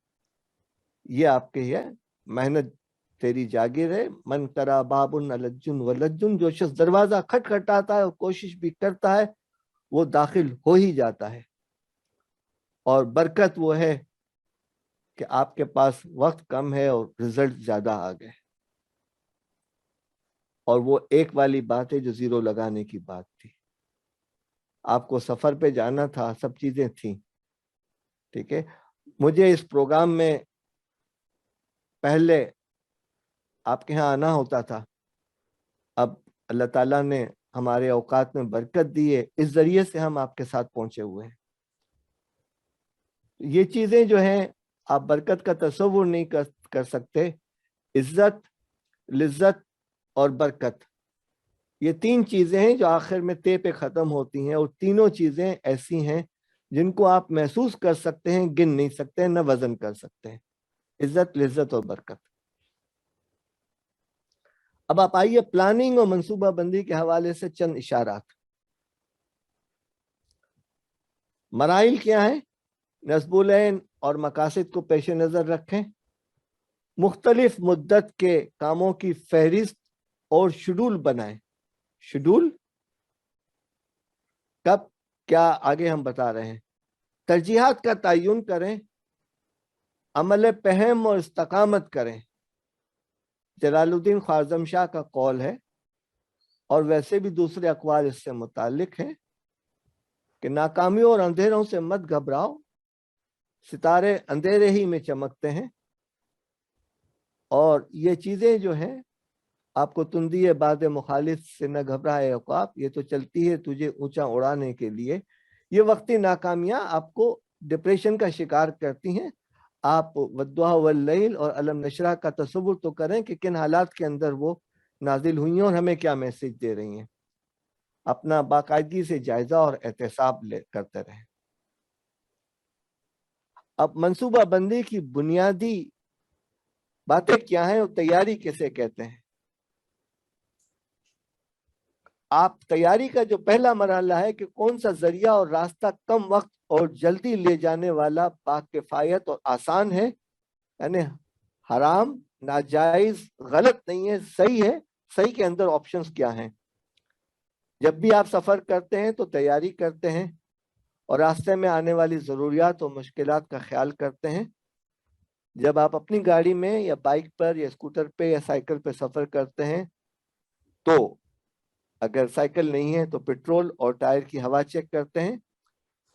Speaker 1: یہ آپ کے ہے محنت تیری جاگیر ہے. من کرا بابن الجن ولجن، جو شخص دروازہ کھٹکھٹاتا ہے اور کوشش بھی کرتا ہے وہ داخل ہو ہی جاتا ہے. اور برکت وہ ہے کہ آپ کے پاس وقت کم ہے اور رزلٹ زیادہ آ گئے. اور وہ ایک والی بات ہے جو زیرو لگانے کی بات تھی. آپ کو سفر پہ جانا تھا، سب چیزیں تھیں، ٹھیک ہے. مجھے اس پروگرام میں پہلے آپ کے ہاں آنا ہوتا تھا. اب اللہ تعالیٰ نے ہمارے اوقات میں برکت دی ہے، اس ذریعے سے ہم آپ کے ساتھ پہنچے ہوئے ہیں. یہ چیزیں جو ہیں آپ برکت کا تصور نہیں کر سکتے. عزت، لذت اور برکت، یہ تین چیزیں ہیں جو آخر میں تے پہ ختم ہوتی ہیں. اور تینوں چیزیں ایسی ہیں جن کو آپ محسوس کر سکتے ہیں، گن نہیں سکتے، نہ وزن کر سکتے ہیں. عزت، لذت اور برکت. اب آپ آئیے پلاننگ اور منصوبہ بندی کے حوالے سے چند اشارات. مراحل کیا ہیں؟ نصب العین اور مقاصد کو پیش نظر رکھیں. مختلف مدت کے کاموں کی فہرست اور شیڈول بنائیں. شیڈول کب کیا آگے ہم بتا رہے ہیں. ترجیحات کا تعین کریں. عمل پہم اور استقامت کریں. جلال الدین خوارزم شاہ کا قول ہے اور ویسے بھی دوسرے اقوال اس سے متعلق ہیں کہ ناکامیوں اور اندھیروں سے مت گھبراؤ، ستارے اندھیرے ہی میں چمکتے ہیں. اور یہ چیزیں جو ہیں آپ کو تندی باد مخالف سے نہ گھبرائے عقاب، یہ تو چلتی ہے تجھے اونچا اڑانے کے لیے. یہ وقتی ناکامیاں آپ کو ڈپریشن کا شکار کرتی ہیں. آپ والضحی واللیل اور علم نشرہ کا تصور تو کریں کہ کن حالات کے اندر وہ نازل ہوئی ہیں اور ہمیں کیا میسج دے رہی ہیں. اپنا باقاعدگی سے جائزہ اور احتساب کرتے رہیں. अब मंसूबा बंदी की बुनियादी बातें क्या हैं और तैयारी किसे कहते हैं? आप तैयारी का जो पहला मरहला है कि कौन सा जरिया और रास्ता कम वक्त और जल्दी ले जाने वाला, बाकिफायत और आसान है, यानी हराम, नाजायज, गलत नहीं है, सही है, सही के अंदर ऑप्शंस क्या हैं। जब भी आप सफर करते हैं तो तैयारी करते हैं और रास्ते में आने वाली जरूरियात और मुश्किलात का ख्याल करते हैं। जब आप अपनी गाड़ी में या बाइक पर या स्कूटर पे या साइकिल पे सफर करते हैं तो अगर साइकिल नहीं है तो पेट्रोल और टायर की हवा चेक करते हैं।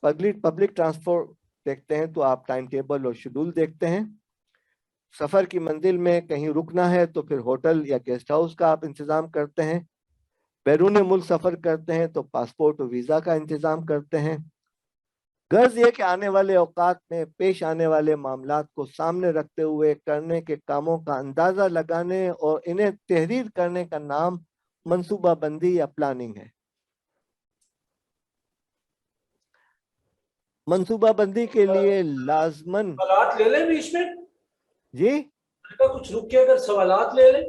Speaker 1: पब्लिक ट्रांसपोर्ट देखते हैं तो आप टाइम टेबल और शेड्यूल देखते हैं। सफर की मंजिल में कहीं रुकना है तो फिर होटल या गेस्ट हाउस का आप इंतजाम करते हैं। बैरून मुल्क सफर करते हैं तो पासपोर्ट और वीजा का इंतजाम करते हैं। गर्ज ये कि आने वाले औकात में पेश आने वाले मामलात को सामने रखते हुए करने के कामों का अंदाजा लगाने और इन्हें तहरीर करने का नाम मंसूबा बंदी या प्लानिंग है। मंसूबा बंदी के लिए लाजमन
Speaker 3: सवालात ले लें बीच में,
Speaker 1: जी
Speaker 3: कुछ रुक के अगर सवालात ले लें।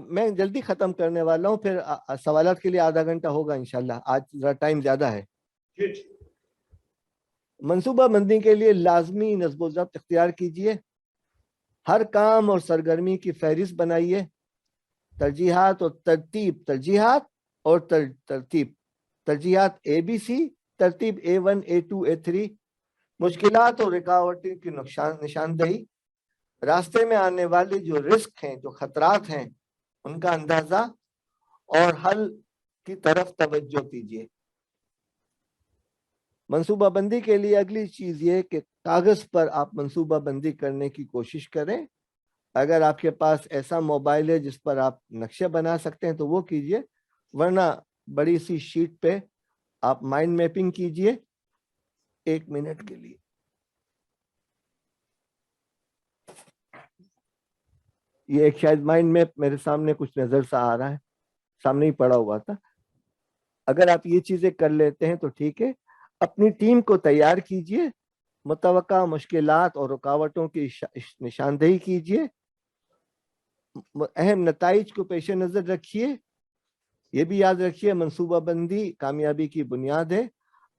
Speaker 1: मैं जल्दी खत्म करने वाला हूँ, फिर सवालात के लिए आधा घंटा होगा इंशाल्लाह, आज जरा टाइम ज्यादा है। मंसूबा बंदी के लिए लाजमी नज़्म व ज़ब्त इख्तियार कीजिए। हर काम और सरगर्मी की फहरिस्त बनाइए। तरजीहात और तरतीब, तरजीहात और तरतीब, तरजीहात ABC, तरतीब A1, A2, A3, मुश्किलात और रुकावटें की निशानदेही, रास्ते में आने वाले जो रिस्क हैं, जो खतरात हैं, उनका अंदाजा और हल की तरफ तवज्जो कीजिए। मंसूबा बंदी के लिए अगली चीज ये कि कागज पर आप मंसूबा बंदी करने की कोशिश करें। अगर आपके पास ऐसा मोबाइल है जिस पर आप नक्शे बना सकते हैं तो वो कीजिए, वरना बड़ी सी शीट पे आप माइंड मैपिंग कीजिए। 1 मिनट के लिए ये एक शायद माइंड मैप मेरे सामने कुछ नजर सा आ रहा है, सामने ही पड़ा हुआ था। अगर आप ये चीजें कर लेते हैं तो ठीक है। अपनी टीम को तैयार कीजिए, मुतवक्का मुश्किलात और रुकावटों की निशानदेही कीजिए, अहम नताइज को पेश नजर रखिए। ये भी याद रखिए मंसूबा बंदी कामयाबी की बुनियाद है।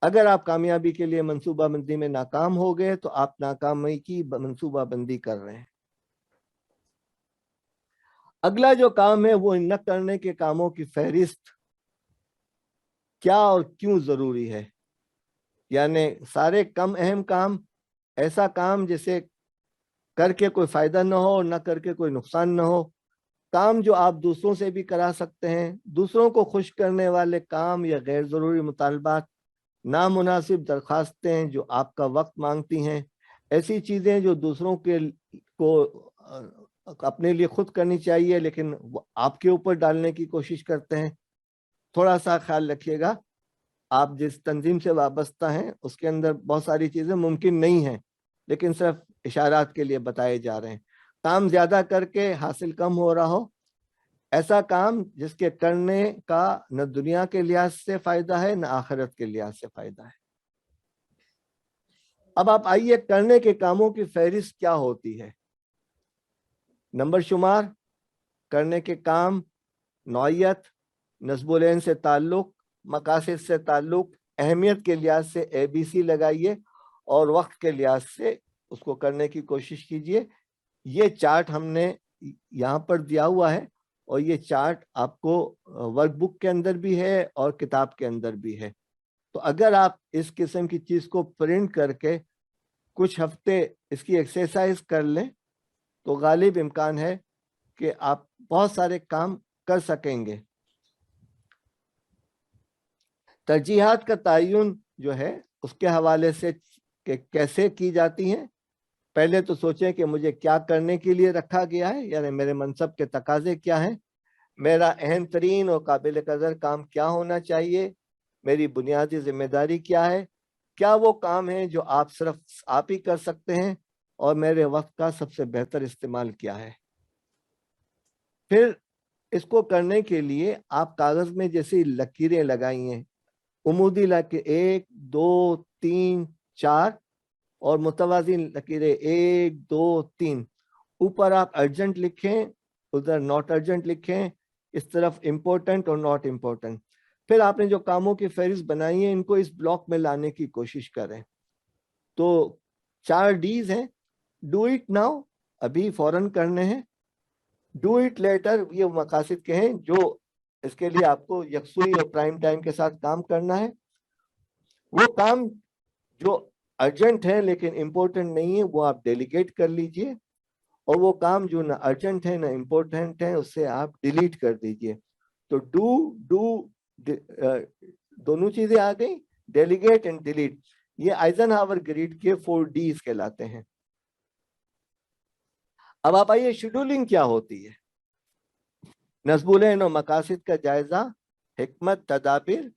Speaker 1: अगर आप कामयाबी के लिए मंसूबा बंदी में नाकाम हो गए तो आप नाकामी की मंसूबा बंदी कर रहे हैं। अगला जो काम है वो न करने के कामों की फहरिस्त, क्या और क्यों जरूरी है, यानी सारे कम अहम काम, ऐसा काम जिसे करके कोई फायदा ना हो और ना करके कोई नुकसान ना हो, काम जो आप दूसरों से भी करा सकते हैं, दूसरों को खुश करने वाले काम या गैर जरूरी मुतालबात, नामुनासिब दरखास्तें जो आपका वक्त मांगती हैं, ऐसी चीजें जो दूसरों के को अपने लिए खुद करनी चाहिए लेकिन आपके ऊपर डालने की कोशिश करते हैं। थोड़ा सा ख्याल रखिएगा, आप जिस तंजीम से वाबस्ता हैं उसके अंदर बहुत सारी चीजें मुमकिन नहीं हैं, लेकिन सिर्फ इशारात के लिए बताए जा रहे हैं। काम ज्यादा करके हासिल कम हो रहा हो, ऐसा काम जिसके करने का न दुनिया के लिहाज से फायदा है न आखिरत के लिहाज से फायदा है। अब आप आइए, करने के कामों की फहरिस्त क्या होती है। नंबर शुमार, करने के काम, नौयत, नस्बुलैन से ताल्लुक, मकासद से ताल्लुक, अहमियत के लिहाज से ABC लगाइए और वक्त के लिहाज से उसको करने की कोशिश कीजिए। ये चार्ट हमने यहाँ पर दिया हुआ है और ये चार्ट आपको वर्कबुक के अंदर भी है और किताब के अंदर भी है। तो अगर आप इस किस्म की चीज को प्रिंट करके कुछ हफ्ते इसकी एक्सरसाइज कर लें तो गालिब इम्कान है कि आप बहुत सारे काम कर सकेंगे। तरजीहात का तयन जो है उसके हवाले से कैसे की जाती हैं, पहले तो सोचें कि मुझे क्या करने के लिए रखा गया है, यानी मेरे मनसब के तकाजे क्या हैं, मेरा अहम तरीन और काबिल कदर काम क्या होना चाहिए, मेरी बुनियादी जिम्मेदारी क्या है, क्या वो काम है जो आप सिर्फ आप ही कर सकते हैं, और मेरे वक्त का सबसे बेहतर इस्तेमाल क्या है। फिर इसको करने के लिए आप कागज में जैसे लकीरें लगाई हैं, उमूदी लकीर 1, 2, 3, 4, और मुतवाज़िन लकीरें 1 2 3, ऊपर आप अर्जेंट लिखें, उधर नॉट अर्जेंट लिखें, इस तरफ इम्पोर्टेंट और नॉट इम्पोर्टेंट। फिर आपने जो कामों की फहरिस्त बनाई है इनको इस ब्लॉक में लाने की कोशिश करें। तो 4 डीज हैं, डू इट नाउ, अभी फौरन करने हैं, डू इट लेटर, ये मकासद के हैं जो इसके लिए आपको यकसुई और प्राइम टाइम के साथ काम करना है। वो काम जो अर्जेंट है लेकिन इम्पोर्टेंट नहीं है वो आप डेलीगेट कर लीजिए, और वो काम जो ना अर्जेंट है ना इम्पोर्टेंट है उससे आप डिलीट कर दीजिए। तो डू दोनों चीजें आ गई, डेलीगेट एंड डिलीट। ये आइजनहावर ग्रिड के 4 डीज कहलाते हैं। अब आप आइए, शेड्यूलिंग क्या होती है? नस्बुल मकासिद का जायजा, हिकमत, तदाबिर,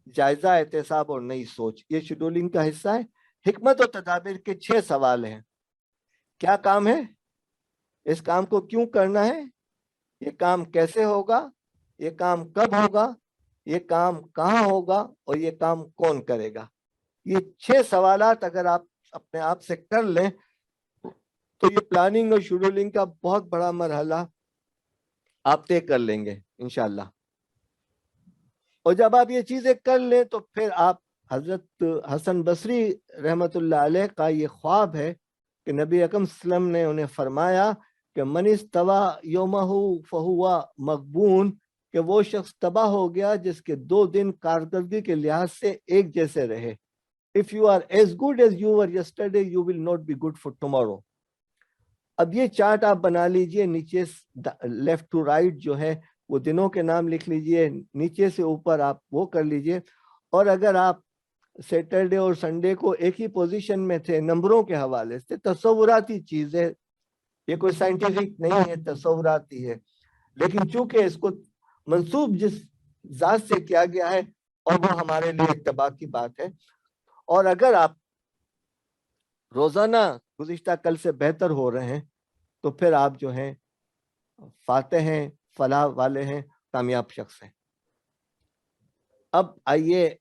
Speaker 1: जायजा, एहतसाब और नई सोच, ये शेड्यूलिंग का हिस्सा है। हिकमत और तदाबिर के 6 सवाल हैं। क्या काम है, इस काम को क्यों करना है, ये काम कैसे होगा, ये काम कब होगा, ये काम कहाँ होगा, और ये काम कौन करेगा। ये 6 सवालात अगर आप अपने आप से कर लें तो ये प्लानिंग और शेड्यूलिंग का बहुत बड़ा मरहला आप तय कर लेंगे इंशाल्लाह। और जब आप ये चीजें कर लें तो फिर आप, हजरत हसन बसरी रहमतुल्लाह अलैह का ये ख्वाब है कि नबी अकरम सल्लल्लाहु अलैहि वसल्लम ने उन्हें फरमाया कि मन इस्तवा यौमहु फहुवा मगबून, कि वो शख्स तबाह हो गया जिसके 2 दिन कारकर्दगी के लिहाज से एक जैसे रहे। If you are as good as you were yesterday you will not be good for tomorrow. अब ये चार्ट आप बना लीजिए, नीचे लेफ्ट टू राइट जो है वो दिनों के नाम लिख लीजिए, नीचे से ऊपर आप वो कर लीजिए। और अगर आप सैटरडे और संडे को एक ही पोजीशन में थे नंबरों के हवाले से, तसव्वुराती चीज है, ये कोई साइंटिफिक नहीं है, तसव्वुराती है, लेकिन चूंकि इसको मंसूब जिस जात से किया गया है और वो हमारे लिए इत्तबा की बात है। और अगर आप रोजाना गुज़िश्ता कल से बेहतर हो रहे हैं तो फिर आप जो हैं फाते हैं, फलाह वाले हैं, कामयाब शख्स हैं। अब आइए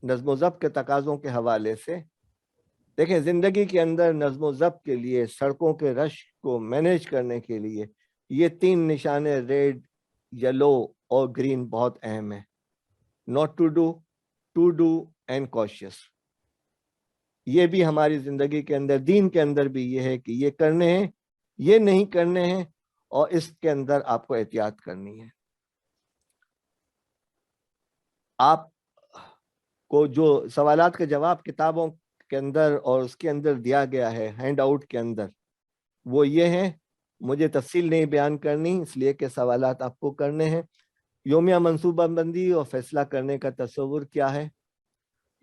Speaker 1: नज़्म ज़ब्त के तकाज़ों के हवाले से देखें, जिंदगी के अंदर नज़्म ज़ब्त के लिए, सड़कों के रश को मैनेज करने के लिए ये 3 निशाने रेड, येलो और ग्रीन बहुत अहम है। Not to do, to do and cautious. ये भी हमारी जिंदगी के अंदर, दीन के अंदर भी ये है कि ये करने हैं, ये नहीं करने हैं, और इसके अंदर आपको एहतियात करनी है। आप को जो सवालात के जवाब किताबों के अंदर और उसके अंदर दिया गया है हैंड आउट के अंदर, वो ये है, मुझे तफसील नहीं बयान करनी इसलिए कि सवालात आपको करने हैं। योमिया मंसूबाबंदी और फैसला करने का तस्वुर क्या है,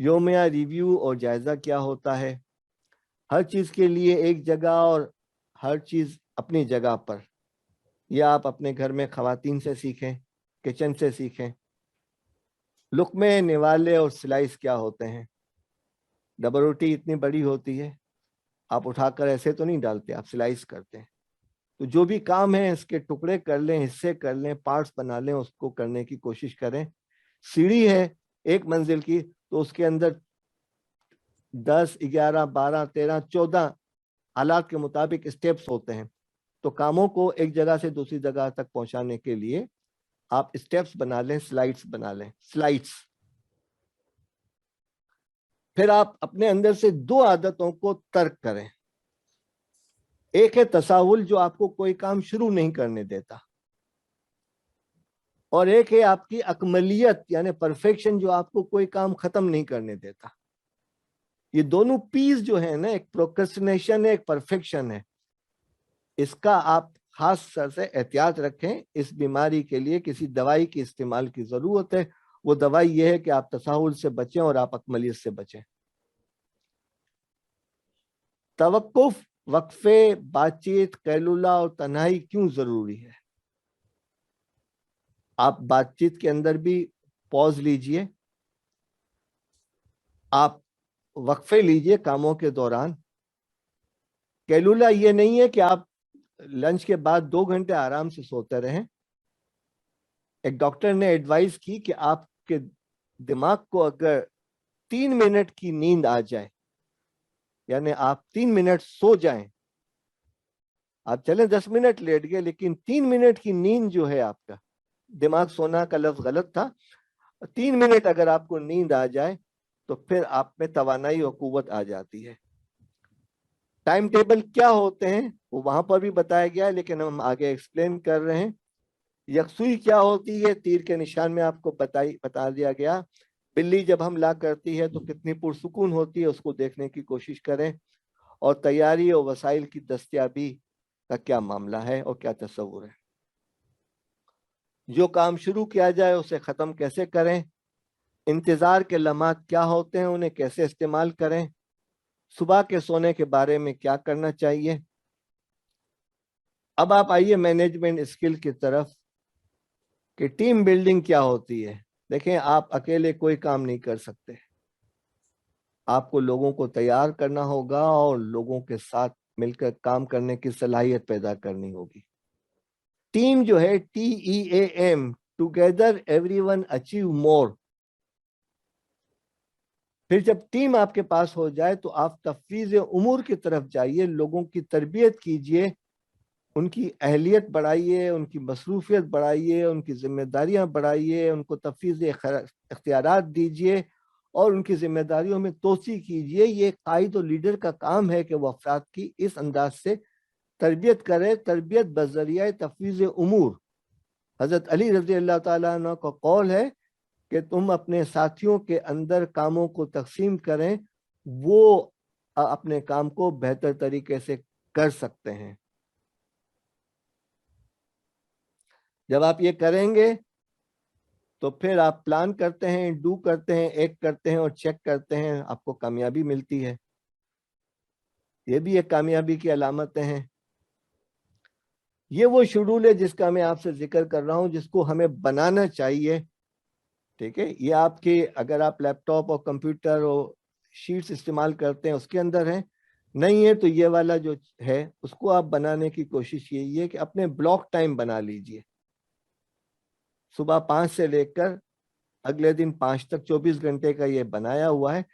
Speaker 1: योमिया रिव्यू और जायजा क्या होता है, हर चीज के लिए एक जगह और हर चीज अपनी जगह पर, यह आप अपने घर में खवातीन से सीखें, किचन से सीखें। लुकमे, निवाले और स्लाइस क्या होते हैं, डबल रोटी इतनी बड़ी होती है, आप उठाकर ऐसे तो नहीं डालते, आप स्लाइस करते हैं। तो जो भी काम है इसके टुकड़े कर लें, हिस्से कर लें, पार्ट्स बना लें, उसको करने की कोशिश करें। सीढ़ी है 1 मंजिल की तो उसके अंदर 10, 11, 12, 13, 14 हालात के मुताबिक स्टेप्स होते हैं। तो कामों को एक जगह से दूसरी जगह तक पहुंचाने के लिए आप स्टेप्स बना लें, स्लाइड्स बना लें, स्लाइड्स। फिर आप अपने अंदर से 2 आदतों को तर्क करें। एक है तसाहुल, जो आपको कोई काम शुरू नहीं करने देता, और एक है आपकी अकमलियत यानी परफेक्शन, जो आपको कोई काम खत्म नहीं करने देता। ये दोनों पीस जो है ना, एक प्रोक्रेस्टिनेशन है, एक परफेक्शन है, इसका आप खास तरह से एहतियात रखें। इस बीमारी के लिए किसी दवाई की इस्तेमाल की जरूरत है, वो दवाई ये है कि आप तसाहुल से बचें और आप अकमलियत से बचें। तवक्कुफ, वक्फे, बातचीत, कैलुला और तन्हाई क्यों जरूरी है? आप बातचीत के अंदर भी पॉज लीजिए, आप वक्फे लीजिए कामों के दौरान। कैलुला ये नहीं है कि आप लंच के बाद 2 घंटे आराम से सोते रहें। एक डॉक्टर ने एडवाइस की कि आपके दिमाग को अगर 3 मिनट की नींद आ जाए यानी आप 3 मिनट सो जाएं, आप चलें 10 मिनट लेट गए, लेकिन 3 मिनट की नींद जो है आपका, दिमाग सोना का लफ्ज गलत था, 3 मिनट अगर आपको नींद आ जाए तो फिर आप में तवानाई और कुव्वत आ जाती है। टाइम टेबल क्या होते हैं वो वहां पर भी बताया गया है, लेकिन हम आगे एक्सप्लेन कर रहे हैं। यकसुई क्या होती है, तीर के निशान में आपको बता दिया गया। बिल्ली जब हमला करती है तो कितनी पुरसुकून होती है, उसको देखने की कोशिश करें। और तैयारी और वसाइल की दस्तयाबी का क्या मामला है और क्या तस्वुर है। जो काम शुरू किया जाए उसे ख़त्म कैसे करें, इंतज़ार के लम्हात क्या होते हैं, उन्हें कैसे इस्तेमाल करें, सुबह के सोने के बारे में क्या करना चाहिए। अब आप आइए मैनेजमेंट स्किल की तरफ कि टीम बिल्डिंग क्या होती है। देखें, आप अकेले कोई काम नहीं कर सकते, आपको लोगों को तैयार करना होगा और लोगों के साथ मिलकर काम करने की सलाहियत पैदा करनी होगी। टीम जो है TEAM, together everyone achieve more. फिर जब टीम आपके पास हो जाए तो आप तफवीज़ उमूर की तरफ जाइए, लोगों की तरबियत कीजिए, उनकी अहलियत बढ़ाइए, उनकी मसरूफियत बढ़ाइए, उनकी जिम्मेदारियां बढ़ाइए, उनको तफवीज़ इख्तियारात दीजिए और उनकी जिम्मेदारियों में तोसी कीजिए। ये कायद और लीडर का काम है कि वह अफराद की इस अंदाज से तरबियत करे। तरबियत बज़रिया तफवीज़ उमूर। हज़रत अली रज़ी अल्लाह ताला अन्हु का कौल है कि तुम अपने साथियों के अंदर कामों को तकसीम करें, वो अपने काम को बेहतर तरीके से कर सकते हैं। जब आप ये करेंगे तो फिर आप प्लान करते हैं, डू करते हैं, एक करते हैं और चेक करते हैं, आपको कामयाबी मिलती है। ये भी एक कामयाबी की अलामतें हैं। ये वो शेड्यूल है जिसका मैं आपसे जिक्र कर रहा हूं, जिसको हमें बनाना चाहिए। ठीक है, ये आपके, अगर आप लैपटॉप और कंप्यूटर और शीट्स इस्तेमाल करते हैं उसके अंदर है, नहीं है तो ये वाला जो है उसको आप बनाने की कोशिश यही है कि अपने ब्लॉक टाइम बना लीजिए। सुबह 5 से लेकर अगले दिन 5 तक 24 घंटे का ये बनाया हुआ है।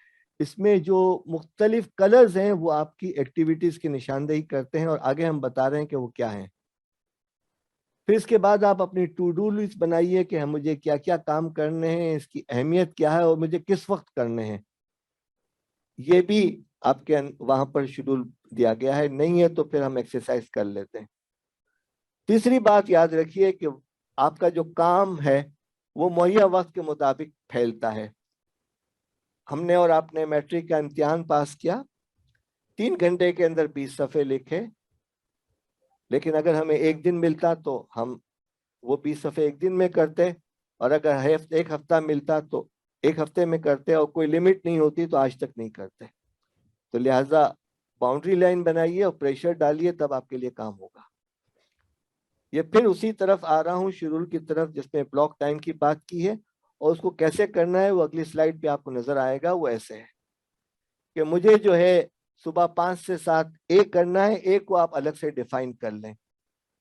Speaker 1: इसमें जो मुख्तलिफ कलर्स हैं वो आपकी एक्टिविटीज की निशानदेही करते हैं और आगे हम बता रहे हैं कि वो क्या है। फिर इसके बाद आप अपनी टू डू लिस्ट बनाइए कि मुझे क्या क्या काम करने हैं, इसकी अहमियत क्या है और मुझे किस वक्त करने हैं। ये भी आपके वहां पर शेड्यूल दिया गया है, नहीं है तो फिर हम एक्सरसाइज कर लेते हैं। तीसरी बात याद रखिए कि आपका जो काम है वो मुहैया वक्त के मुताबिक फैलता है। हमने और आपने मैट्रिक का इम्तिहान पास किया, 3 घंटे के अंदर 20 सफ़े लिखे, लेकिन अगर हमें एक दिन मिलता तो हम वो 20 सफ़े एक दिन में करते, और अगर एक हफ्ता मिलता तो एक हफ्ते में करते, और कोई लिमिट नहीं होती तो आज तक नहीं करते। तो लिहाजा बाउंड्री लाइन बनाइए और प्रेशर डालिए, तब आपके लिए काम होगा। ये फिर उसी तरफ आ रहा हूँ, शेड्यूल की तरफ, जिसमें ब्लॉक टाइम की बात की है, और उसको कैसे करना है वो अगली स्लाइड पे आपको नजर आएगा। वो ऐसे है कि मुझे जो है सुबह 5 से 7 ए करना है, ए को आप अलग से डिफाइन कर लें।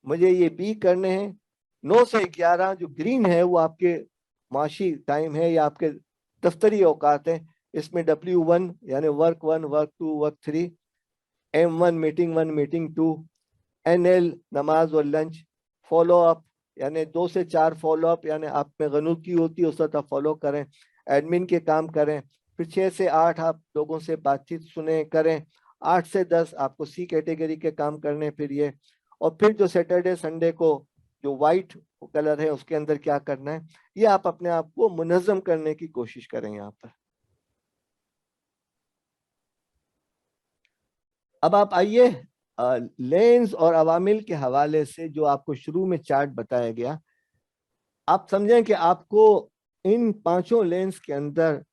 Speaker 1: मुझे ये बी करने हैं। 9 से 11 जो ग्रीन है वो आपके माशी टाइम है या आपके दफ्तरी औकात है। इसमें W1 यानी work 1, work 2, work 3, M1 meeting 1, meeting 2, NL नमाज और लंच, फॉलो अप यानी 2 से 4 फॉलो अप, यानी आप में गनुती होती है उस तरह फॉलो करें, एडमिन के काम करें। फिर 6 से 8 आप लोगों से बातचीत सुने करें। 8 से 10 आपको C कैटेगरी के काम करने फिर ये, और फिर जो सैटरडे संडे को जो वाइट कलर है उसके अंदर क्या करना है, ये आप अपने आप को मुनज़्ज़म करने की कोशिश करें। यहाँ पर अब आप आइए लेंस और अवामिल के हवाले से जो आपको शुरू में चार्ट बताया गया, आप समझें कि आपको इन 5 लेंस के अंदर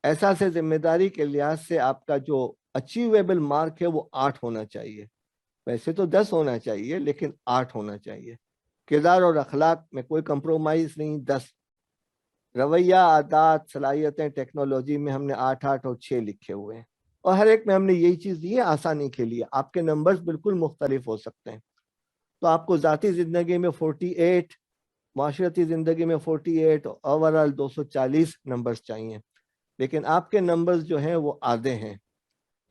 Speaker 1: एहसास जिम्मेदारी के लिहाज से आपका जो अचीवेबल मार्क है वो 8 होना चाहिए। वैसे तो 10 होना चाहिए, लेकिन 8 होना चाहिए। किरदार और अखलाक में कोई कंप्रोमाइज नहीं, 10। रवैया, आदात, सलाहियतें, टेक्नोलॉजी में हमने 8, 8 और 6 लिखे हुए हैं, और हर एक में हमने यही चीज़ दी है आसानी के लिए। आपके नंबर्स बिल्कुल मुख्तलिफ हो सकते हैं। तो आपको ज़ाती ज़िंदगी में 48, माशरती ज़िंदगी में 48, ओवरऑल 240 नंबर्स चाहिए, लेकिन आपके नंबर्स जो हैं वो आधे हैं।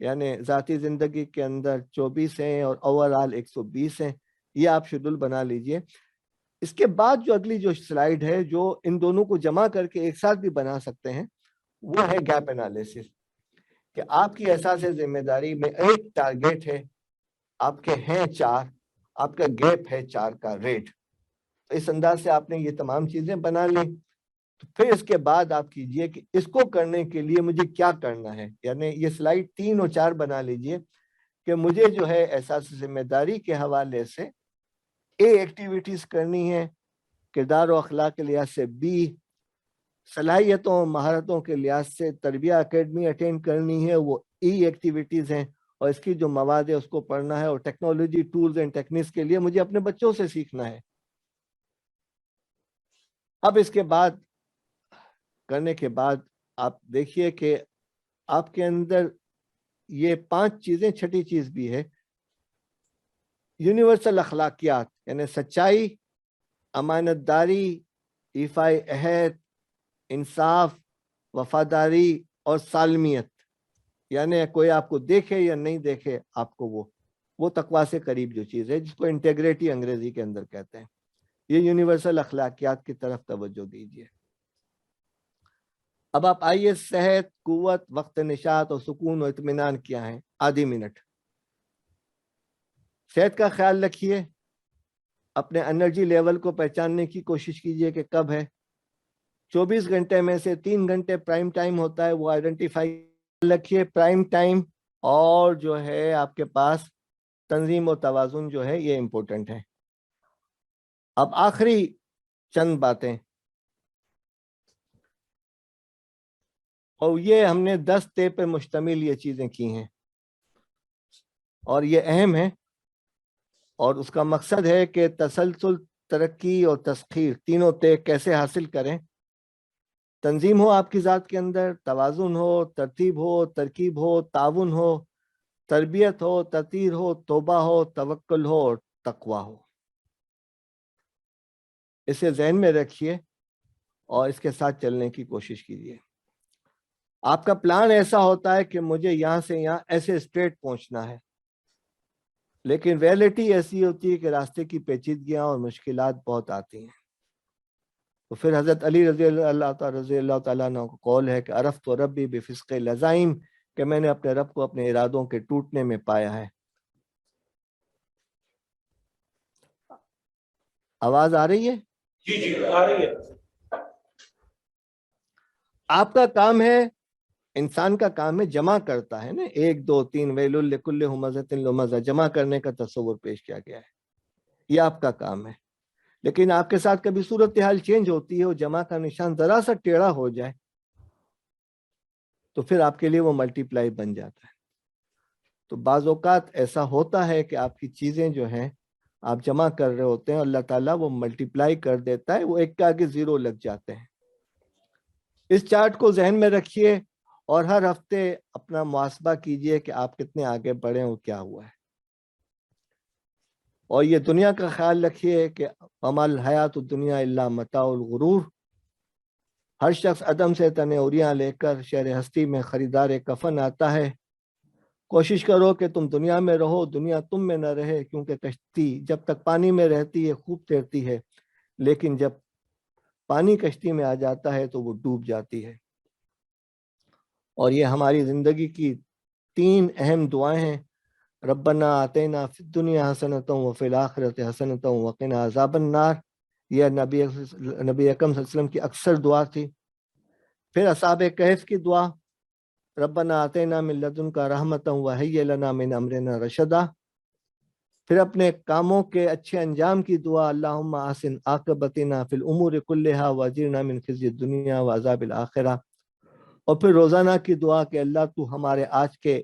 Speaker 1: यानी ज़ाती ज़िंदगी के अंदर 24 हैं और ओवरऑल 120 हैं। ये आप शेड्यूल बना लीजिए। इसके बाद जो अगली जो स्लाइड है, जो इन दोनों को जमा करके एक साथ भी बना सकते हैं, वो है गैप एनालिसिस, कि आपकी एहसास जिम्मेदारी में एक टारगेट है, आपके हैं 4, आपका गैप है 4 का रेट। तो इस अंदाज से आपने ये तमाम चीजें बना ली। तो फिर इसके बाद आप कीजिए कि इसको करने के लिए मुझे क्या करना है, यानी ये स्लाइड 3 और 4 बना लीजिए कि मुझे जो है एहसास जिम्मेदारी के हवाले से ए एक्टिविटीज करनी है, किरदार और अखलाक के लिहाज से बी, सलाहियतों और महारतों के लिहाज से तरबिया एकेडमी अटेंड करनी है, वो ई एक्टिविटीज हैं, और इसकी जो मवाद है उसको पढ़ना है, और टेक्नोलॉजी टूल्स एंड टेक्निक्स के लिए मुझे अपने बच्चों से सीखना है। अब इसके बाद करने के बाद आप देखिए कि आपके अंदर ये 5 चीजें, छठी चीज भी है, यूनिवर्सल अखलाकियात, यानी सच्चाई, अमानतदारी, इफ़ाए अहद, इंसाफ, वफादारी और सालमियत। यानी कोई आपको देखे या नहीं देखे, आपको वो तकवा से करीब जो चीज़ है, जिसको इंटेग्रिटी अंग्रेजी के अंदर कहते हैं, ये यूनिवर्सल अखलाकियात की तरफ तवज्जो दीजिए। अब आप आइए, सेहत, कुव्वत, वक्त निशात और सुकून और इत्मीनान क्या है, आधी मिनट। सेहत का ख्याल रखिए, अपने एनर्जी लेवल को पहचानने की कोशिश कीजिए कि कब है। 24 घंटे में से 3 घंटे प्राइम टाइम होता है, वो आइडेंटिफाई रखिए, प्राइम टाइम, और जो है आपके पास तंजीम और तवाजुन जो है ये इंपॉर्टेंट है। अब आखिरी चंद बातें, और ये हमने 10 ते पे मुश्तमिल ये चीजें की हैं, और ये अहम है, और उसका मकसद है कि तसलसल, तरक्की और तस्खीर, तीनों ते कैसे हासिल करें। तंजीम हो आपकी ज़ात के अंदर, तवाजुन हो, तरतीब हो, तरकीब हो, ताउन हो, तरबियत हो, ततीर हो, तौबा हो, तवक्कुल हो और तकवा हो। इसे ज़हन में रखिए और इसके साथ चलने की कोशिश कीजिए। आपका प्लान ऐसा होता है कि मुझे यहाँ से यहाँ ऐसे स्ट्रेट पहुँचना है, लेकिन रियलिटी ऐसी होती है कि रास्ते की पेचीदगियाँ और मुश्किलात बहुत आती हैं। तो फिर हज़रत अली रज़ी अल्लाह तआला अन्हु को कौल है कि अरफ़्त रब्बी बिफ़िस्क़ि लज़ाइम, कि मैंने अपने रब को अपने इरादों के टूटने में पाया है। आवाज आ रही है?
Speaker 3: जी जी आ रही है।
Speaker 1: आपका काम है, इंसान का काम है, जमा करता है ना, 1 2 3 वैलुल लिकुल्लि हुमज़तिन लुमज़ा, जमा करने का तस्वुर पेश किया गया है, ये आपका काम है। लेकिन आपके साथ कभी सूरत हाल चेंज होती है, वो जमा का निशान जरा सा टेढ़ा हो जाए तो फिर आपके लिए वो मल्टीप्लाई बन जाता है। तो बाज़ औक़ात ऐसा होता है कि आपकी चीज़ें जो हैं आप जमा कर रहे होते हैं, अल्लाह ताला वो मल्टीप्लाई कर देता है, वो एक के आगे 0 लग जाते हैं। इस चार्ट को जहन में रखिए और हर हफ्ते अपना मुहासबा कीजिए कि आप कितने आगे बढ़े और क्या हुआ है। और ये दुनिया का ख्याल रखिए कि अमल हयात दुनिया इल्ला मताउल गुरूर। हर शख्स अदम से तनौरियाँ लेकर शहर हस्ती में खरीदार कफन आता है। कोशिश करो कि तुम दुनिया में रहो, दुनिया तुम में न रहे, क्योंकि कश्ती जब तक पानी में रहती है खूब तैरती है, लेकिन जब पानी कश्ती में आ जाता है तो वो डूब जाती है। और ये हमारी ज़िंदगी की 3 अहम दुआएं हैं, रब्बना आतेना फिद दुनिया हसनतम व फिल आखिरति हसनतम व क़िना अज़ाबन नार। यह नबी अकरम सल्लल्लाहु अलैहि वसल्लम की अक्सर दुआ थी। फिर असहाबे कहफ की दुआ, रब्बना आतेना मिन लदुनका रहमतन व हय्यि लना मिन अमरिना रशदा। फिर अपने कामों के अच्छे अंजाम की दुआ, अल्लाहुम्मा अहसिन आक़िबतना फिल उमूरि कुल्लिहा व अजिरना मिन ख़िज़्यि दुनिया व अज़ाबिल आखिरा। और फिर रोज़ाना की दुआ कि अल्लाह तू हमारे आज के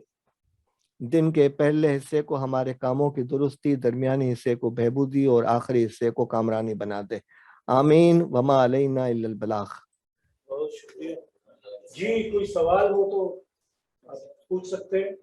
Speaker 1: दिन के पहले हिस्से को हमारे कामों की दुरुस्ती, दरमियानी हिस्से को बहबूदी और आखिरी हिस्से को कामरानी बना दे। आमीन वमा अलैना इल्लल बलाग।
Speaker 3: बहुत शुक्रिया जी। कोई सवाल हो तो आप पूछ सकते हैं।